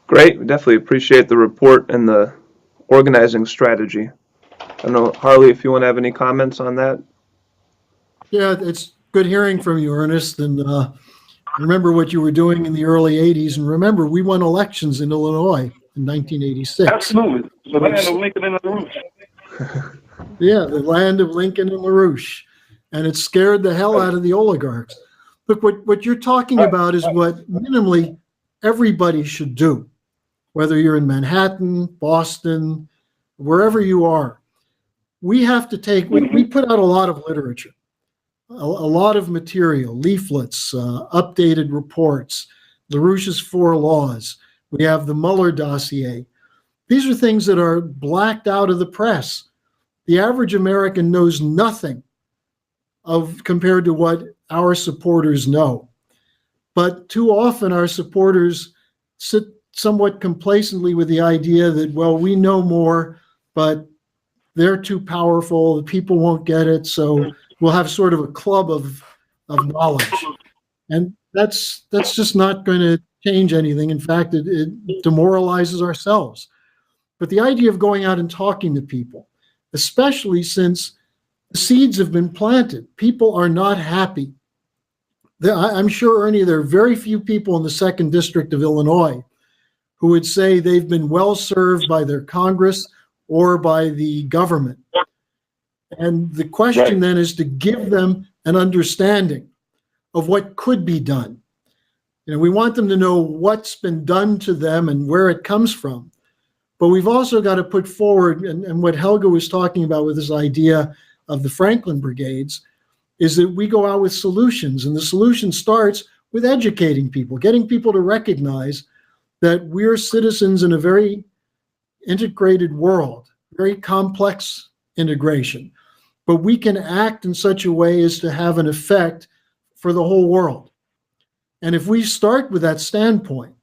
Great. We definitely appreciate the report and the organizing strategy. I don't know, Harley, if you want to have any comments on that. Yeah, it's good hearing from you, Ernest. And remember what you were doing in the early 80s. And remember, we won elections in Illinois in 1986. Absolutely. The land of Lincoln and LaRouche. Yeah, the land of Lincoln and LaRouche. And it scared the hell out of the oligarchs. Look, what you're talking about is what minimally everybody should do, whether you're in Manhattan, Boston, wherever you are. We have to we put out a lot of literature, a lot of material, leaflets, updated reports, LaRouche's 4 laws. We have the Mueller dossier. These are things that are blacked out of the press. The average American knows nothing compared to what our supporters know. But too often our supporters sit somewhat complacently with the idea that, well, we know more, but they're too powerful, the people won't get it, so we'll have sort of a club of knowledge. And that's just not going to change anything. In fact, it demoralizes ourselves. But the idea of going out and talking to people, especially since the seeds have been planted, people are not happy. I'm sure, Ernie, there are very few people in the 2nd District of Illinois who would say they've been well served by their Congress or by the government. And the question then is to give them an understanding of what could be done. We want them to know what's been done to them and where it comes from. But we've also got to put forward, and what Helga was talking about with this idea of the Franklin brigades, is that we go out with solutions. And the solution starts with educating people, getting people to recognize that we're citizens in a very integrated world, very complex integration. But we can act in such a way as to have an effect for the whole world. And if we start with that standpoint,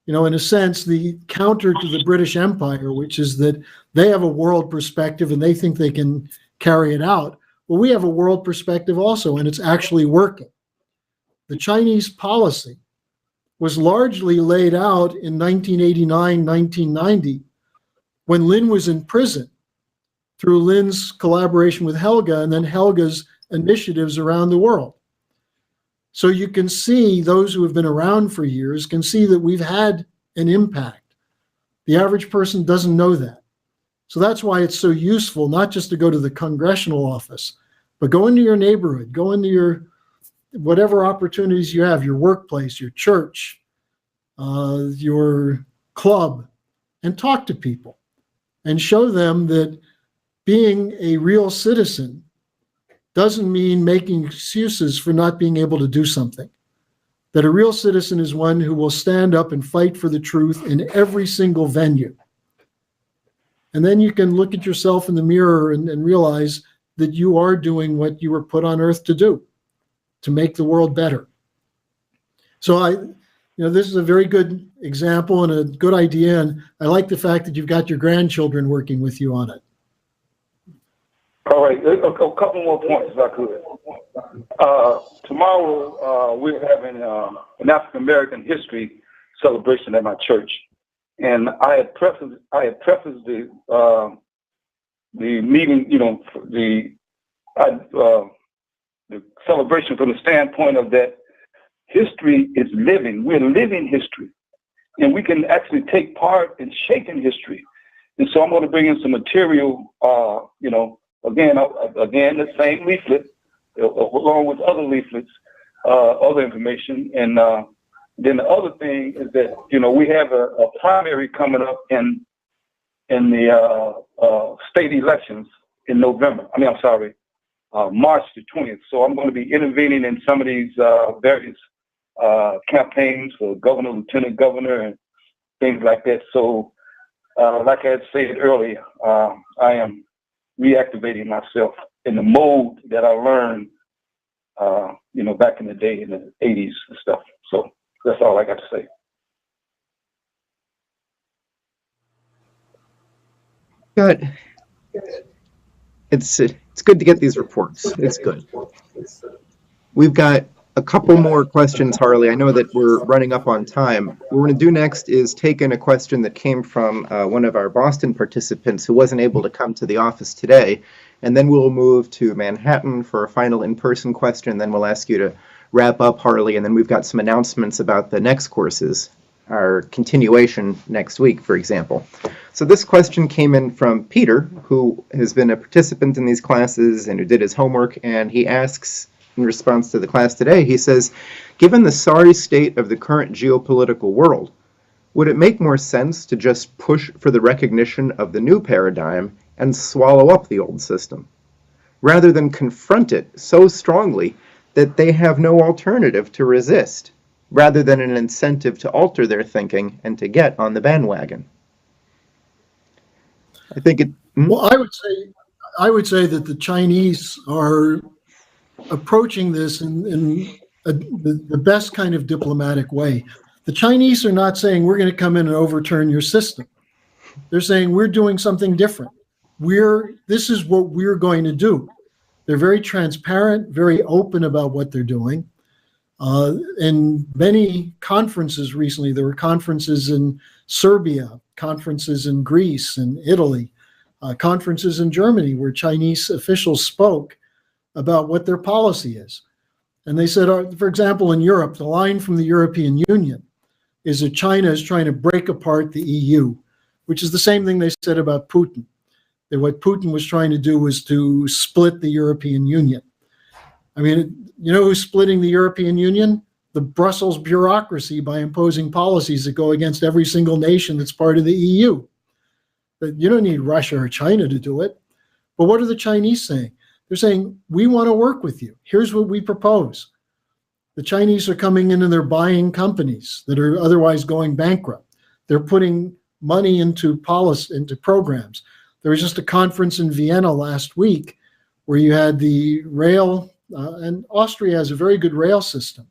you know, in a sense, the counter to the British Empire, which is that they have a world perspective and they think they can carry it out. Well, we have a world perspective also, and it's actually working. The Chinese policy was largely laid out in 1989, 1990, when Lin was in prison, through Lin's collaboration with Helga and then Helga's initiatives around the world. So you can see, those who have been around for years can see that we've had an impact. The average person doesn't know that. So that's why it's so useful, not just to go to the congressional office, but go into your neighborhood, go into your whatever opportunities you have, your workplace, your church, your club, and talk to people and show them that being a real citizen doesn't mean making excuses for not being able to do something. That a real citizen is one who will stand up and fight for the truth in every single venue. And then you can look at yourself in the mirror and realize that you are doing what you were put on earth to do, to make the world better. So this is a very good example and a good idea. And I like the fact that you've got your grandchildren working with you on it. All right, a couple more points if I could. Tomorrow we're having an African American history celebration at my church, and I had prefaced the meeting, the celebration from the standpoint of that history is living. We're living history, and we can actually take part in shaping history. And so I'm going to bring in some material, Again, the same leaflet, along with other leaflets, other information. And then the other thing is that, we have a primary coming up in the state elections in November. March the 20th. So I'm going to be intervening in some of these various campaigns for governor, lieutenant governor, and things like that. So like I had said earlier, I am reactivating myself in the mode that I learned, back in the day in the 80s and stuff. So that's all I got to say. Good. It's good to get these reports. It's good. We've got a couple more questions, Harley. I know that we're running up on time. What we're going to do next is take in a question that came from one of our Boston participants who wasn't able to come to the office today, and then we'll move to Manhattan for a final in-person question. Then we'll ask you to wrap up, Harley, and then we've got some announcements about the next courses, our continuation next week, for example. So this question came in from Peter, who has been a participant in these classes and who did his homework, and he asks, in response to the class today, he says, given the sorry state of the current geopolitical world, would it make more sense to just push for the recognition of the new paradigm and swallow up the old system, rather than confront it so strongly that they have no alternative to resist, rather than an incentive to alter their thinking and to get on the bandwagon? I think it... Well, I would say that the Chinese are approaching this in the best kind of diplomatic way. The Chinese are not saying we're going to come in and overturn your system. They're saying we're doing something different. This is what we're going to do. They're very transparent, very open about what they're doing. In many conferences recently, there were conferences in Serbia, conferences in Greece and Italy, conferences in Germany where Chinese officials spoke about what their policy is. And they said, for example, in Europe, the line from the European Union is that China is trying to break apart the EU, which is the same thing they said about Putin. That what Putin was trying to do was to split the European Union. I mean, you know who's splitting the European Union? The Brussels bureaucracy, by imposing policies that go against every single nation that's part of the EU. That you don't need Russia or China to do it. But what are the Chinese saying? They're saying, we want to work with you. Here's what we propose. The Chinese are coming in and they're buying companies that are otherwise going bankrupt. They're putting money into policy, into programs. There was just a conference in Vienna last week where you had the rail, and Austria has a very good rail system,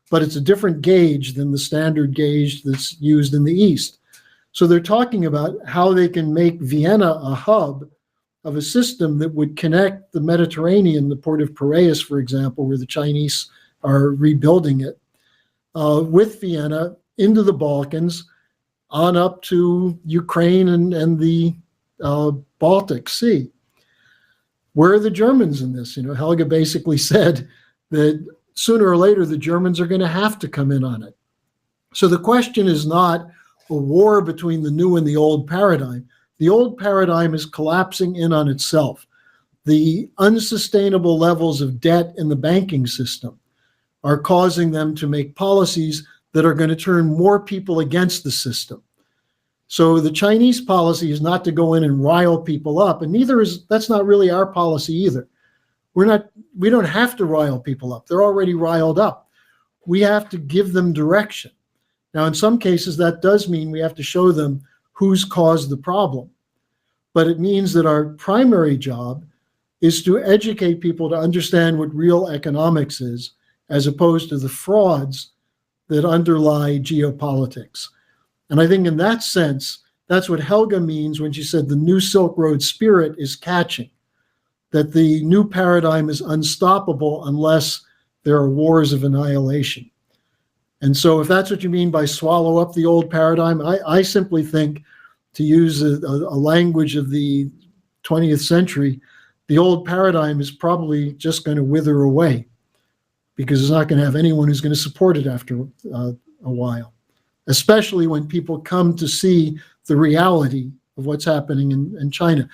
but it's a different gauge than the standard gauge that's used in the East. So they're talking about how they can make Vienna a hub of a system that would connect the Mediterranean, the port of Piraeus, for example, where the Chinese are rebuilding it, with Vienna into the Balkans, on up to Ukraine and the Baltic Sea. Where are the Germans in this? Helga basically said that sooner or later the Germans are going to have to come in on it. So the question is not a war between the new and the old paradigm. The old paradigm is collapsing in on itself. The unsustainable levels of debt in the banking system are causing them to make policies that are going to turn more people against the system. So the Chinese policy is not to go in and rile people up, and that's not really our policy either. We don't have to rile people up. They're already riled up. We have to give them direction. Now, in some cases, that does mean we have to show them who's caused the problem. But it means that our primary job is to educate people to understand what real economics is, as opposed to the frauds that underlie geopolitics. And I think in that sense, that's what Helga means when she said the new Silk Road spirit is catching, that the new paradigm is unstoppable unless there are wars of annihilation. And so if that's what you mean by swallow up the old paradigm, I simply think, to use a language of the 20th century, the old paradigm is probably just going to wither away because it's not going to have anyone who's going to support it after a while, especially when people come to see the reality of what's happening in China.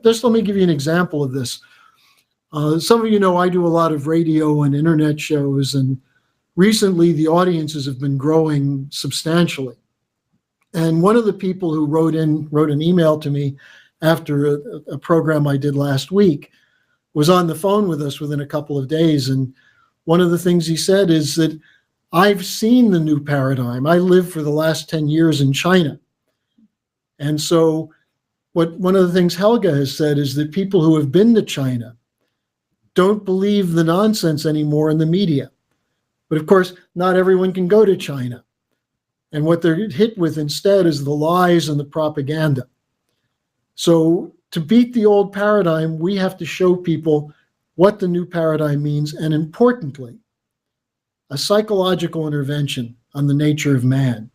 Just let me give you an example of this. Some of you know I do a lot of radio and internet shows, and recently the audiences have been growing substantially. And one of the people who wrote an email to me after a program I did last week was on the phone with us within a couple of days. And one of the things he said is that I've seen the new paradigm. I lived for the last 10 years in China. And so one of the things Helga has said is that people who have been to China don't believe the nonsense anymore in the media. But of course, not everyone can go to China. And what they're hit with instead is the lies and the propaganda. So to beat the old paradigm, we have to show people what the new paradigm means, and importantly, a psychological intervention on the nature of man.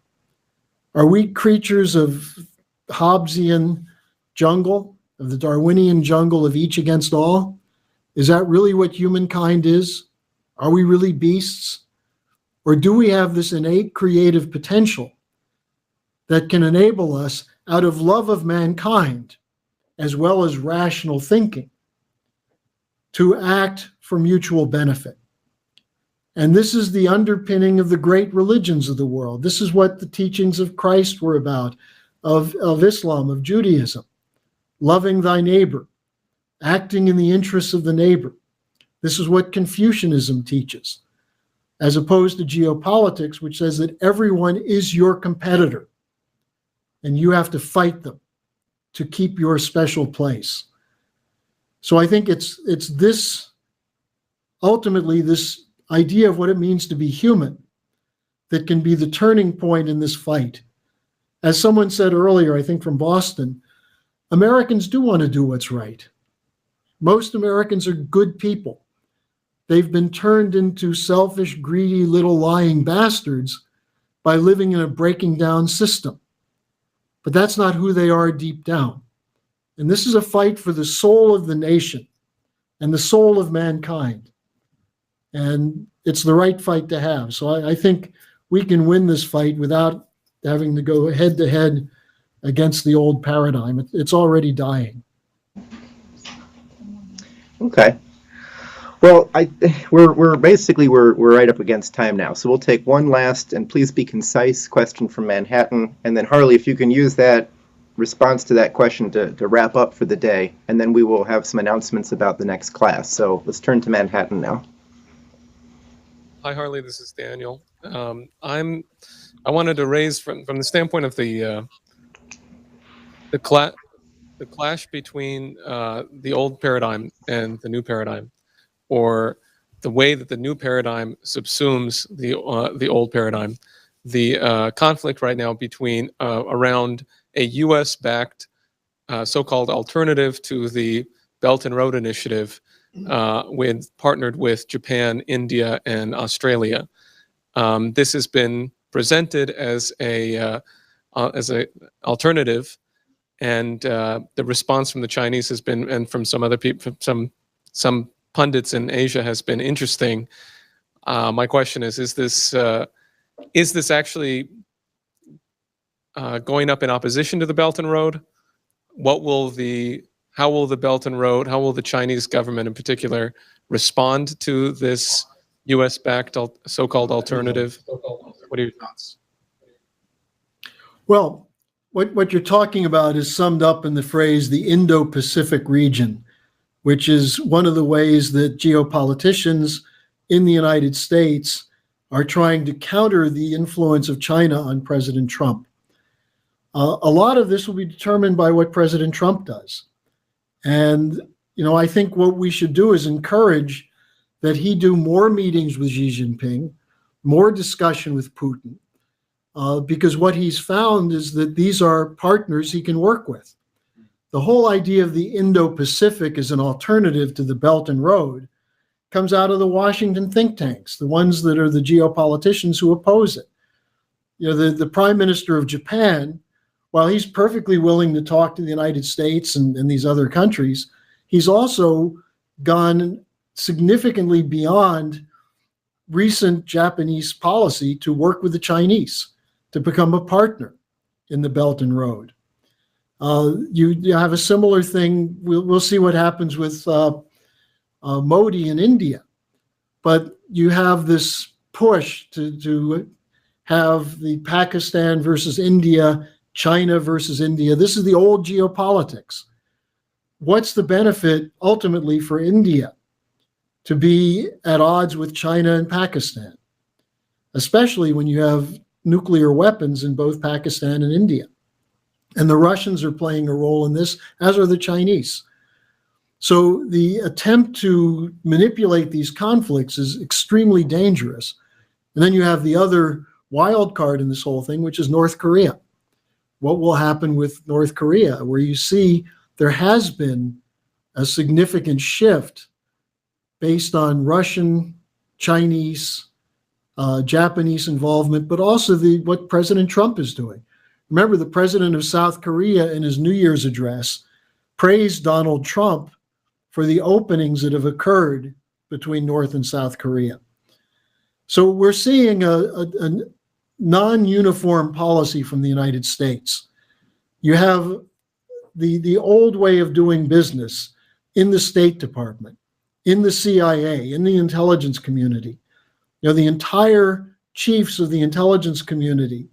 Are we creatures of Hobbesian jungle, of the Darwinian jungle of each against all? Is that really what humankind is? Are we really beasts? Or do we have this innate creative potential that can enable us, out of love of mankind, as well as rational thinking, to act for mutual benefit? And this is the underpinning of the great religions of the world. This is what the teachings of Christ were about, of Islam, of Judaism. Loving thy neighbor, acting in the interests of the neighbor. This is what Confucianism teaches, as opposed to geopolitics, which says that everyone is your competitor and you have to fight them to keep your special place. So I think it's this, ultimately, this idea of what it means to be human that can be the turning point in this fight. As someone said earlier, I think from Boston, Americans do want to do what's right. Most Americans are good people. They've been turned into selfish, greedy, little lying bastards by living in a breaking down system. But that's not who they are deep down. And this is a fight for the soul of the nation and the soul of mankind. And it's the right fight to have. So I think we can win this fight without having to go head to head against the old paradigm. It's already dying. Okay. Well, we're right up against time now, so we'll take one last, and please be concise, question from Manhattan, and then Harley, if you can use that response to that question to wrap up for the day, and then we will have some announcements about the next class. So let's turn to Manhattan now. Hi, Harley. This is Daniel. I wanted to raise from the standpoint of the clash between the old paradigm and the new paradigm, or the way that the new paradigm subsumes the old paradigm. The conflict right now between around a U.S.-backed so-called alternative to the Belt and Road Initiative, partnered with Japan, India, and Australia. This has been presented as a alternative, and the response from the Chinese has been, and from some other people, some pundits in Asia, has been interesting. My question is this actually going up in opposition to the Belt and Road? How will the Belt and Road, how will the Chinese government in particular respond to this U.S.-backed so-called alternative? What are your thoughts? Well, what you're talking about is summed up in the phrase the Indo-Pacific region, which is one of the ways that geopoliticians in the United States are trying to counter the influence of China on President Trump. A lot of this will be determined by what President Trump does. And, I think what we should do is encourage that he do more meetings with Xi Jinping, more discussion with Putin, because what he's found is that these are partners he can work with. The whole idea of the Indo-Pacific as an alternative to the Belt and Road comes out of the Washington think tanks, the ones that are the geopoliticians who oppose it. The Prime Minister of Japan, while he's perfectly willing to talk to the United States and these other countries, he's also gone significantly beyond recent Japanese policy to work with the Chinese, to become a partner in the Belt and Road. You have a similar thing. We'll see what happens with Modi in India. But you have this push to have the Pakistan versus India, China versus India. This is the old geopolitics. What's the benefit ultimately for India to be at odds with China and Pakistan, especially when you have nuclear weapons in both Pakistan and India? And the Russians are playing a role in this, as are the Chinese. So the attempt to manipulate these conflicts is extremely dangerous. And then you have the other wild card in this whole thing, which is North Korea. What will happen with North Korea, where you see there has been a significant shift based on Russian, Chinese, Japanese involvement, but also what President Trump is doing. Remember, the president of South Korea in his New Year's address praised Donald Trump for the openings that have occurred between North and South Korea. So we're seeing a non-uniform policy from the United States. You have the old way of doing business in the State Department, in the CIA, in the intelligence community. The entire chiefs of the intelligence community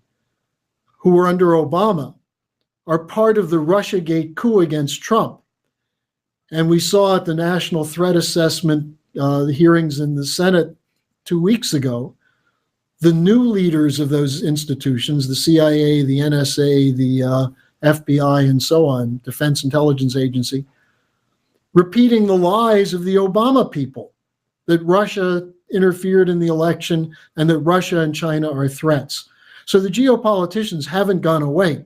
who were under Obama are part of the Russiagate coup against Trump. And we saw at the National Threat Assessment the hearings in the Senate 2 weeks ago, the new leaders of those institutions, the CIA, the NSA, the FBI, and so on, Defense Intelligence Agency, repeating the lies of the Obama people, that Russia interfered in the election and that Russia and China are threats. So the geopoliticians haven't gone away.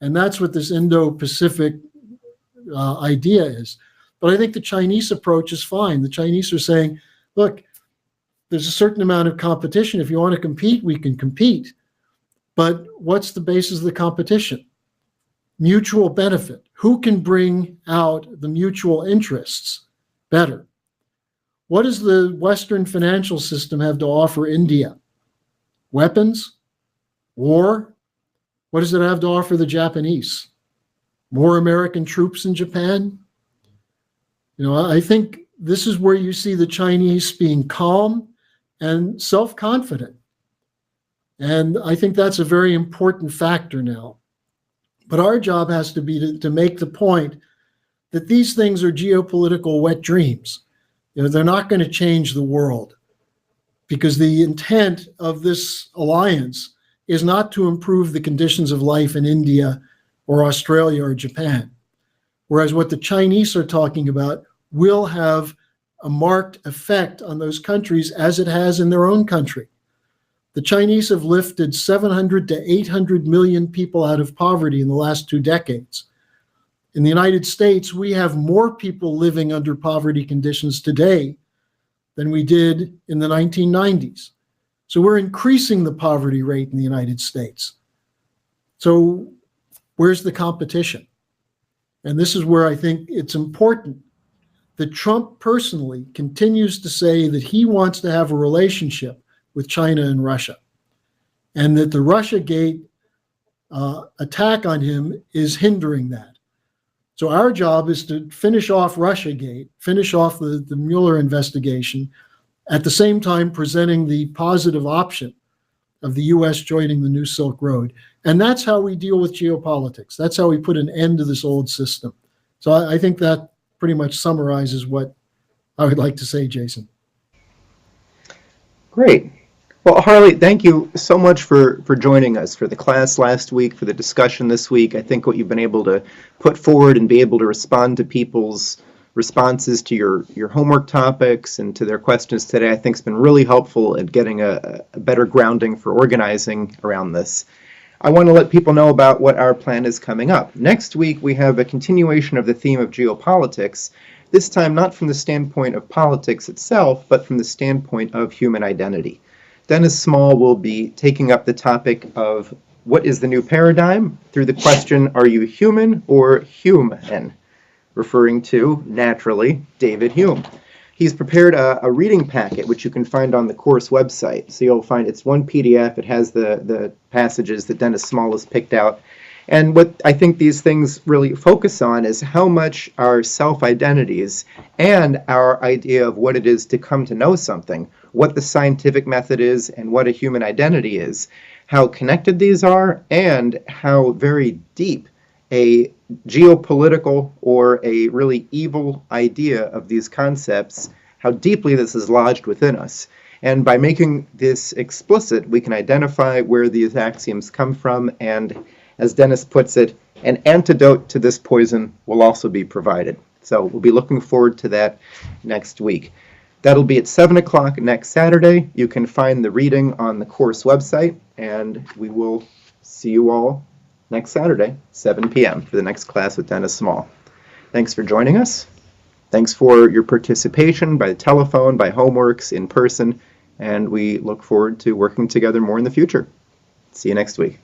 And that's what this Indo-Pacific idea is. But I think the Chinese approach is fine. The Chinese are saying, look, there's a certain amount of competition. If you want to compete, we can compete. But what's the basis of the competition? Mutual benefit. Who can bring out the mutual interests better? What does the Western financial system have to offer India? Weapons? War? What does it have to offer the Japanese? More American troops in Japan? I think this is where you see the Chinese being calm and self-confident. And I think that's a very important factor now. But our job has to be to make the point that these things are geopolitical wet dreams. They're not going to change the world, because the intent of this alliance is not to improve the conditions of life in India or Australia or Japan. Whereas what the Chinese are talking about will have a marked effect on those countries, as it has in their own country. The Chinese have lifted 700 to 800 million people out of poverty in the last 2 decades. In the United States, we have more people living under poverty conditions today than we did in the 1990s. So we're increasing the poverty rate in the United States. So where's the competition? And this is where I think it's important that Trump personally continues to say that he wants to have a relationship with China and Russia, and that the Russiagate attack on him is hindering that. So our job is to finish off Russiagate, finish off the Mueller investigation, at the same time presenting the positive option of the U.S. joining the new Silk Road. And that's how we deal with geopolitics. That's how we put an end to this old system. So I think that pretty much summarizes what I would like to say, Jason. Great. Well, Harley, thank you so much for joining us for the class last week, for the discussion this week. I think what you've been able to put forward and be able to respond to people's responses to your homework topics and to their questions today, I think has been really helpful at getting a better grounding for organizing around this. I want to let people know about what our plan is coming up. Next week, we have a continuation of the theme of geopolitics, this time not from the standpoint of politics itself, but from the standpoint of human identity. Dennis Small will be taking up the topic of what is the new paradigm through the question, are you human or human? Referring to, naturally, David Hume. He's prepared a reading packet, which you can find on the course website. So you'll find it's one PDF. It has the passages that Dennis Small has picked out. And what I think these things really focus on is how much our self-identities and our idea of what it is to come to know something, what the scientific method is and what a human identity is, how connected these are, and how very deep a geopolitical or a really evil idea of these concepts, how deeply this is lodged within us. And by making this explicit, we can identify where these axioms come from, and as Dennis puts it, an antidote to this poison will also be provided. So we'll be looking forward to that next week. That'll be at 7 o'clock next Saturday. You can find the reading on the course website, and we will see you all next Saturday, 7 p.m. for the next class with Dennis Small. Thanks for joining us. Thanks for your participation by telephone, by homeworks, in person, and we look forward to working together more in the future. See you next week.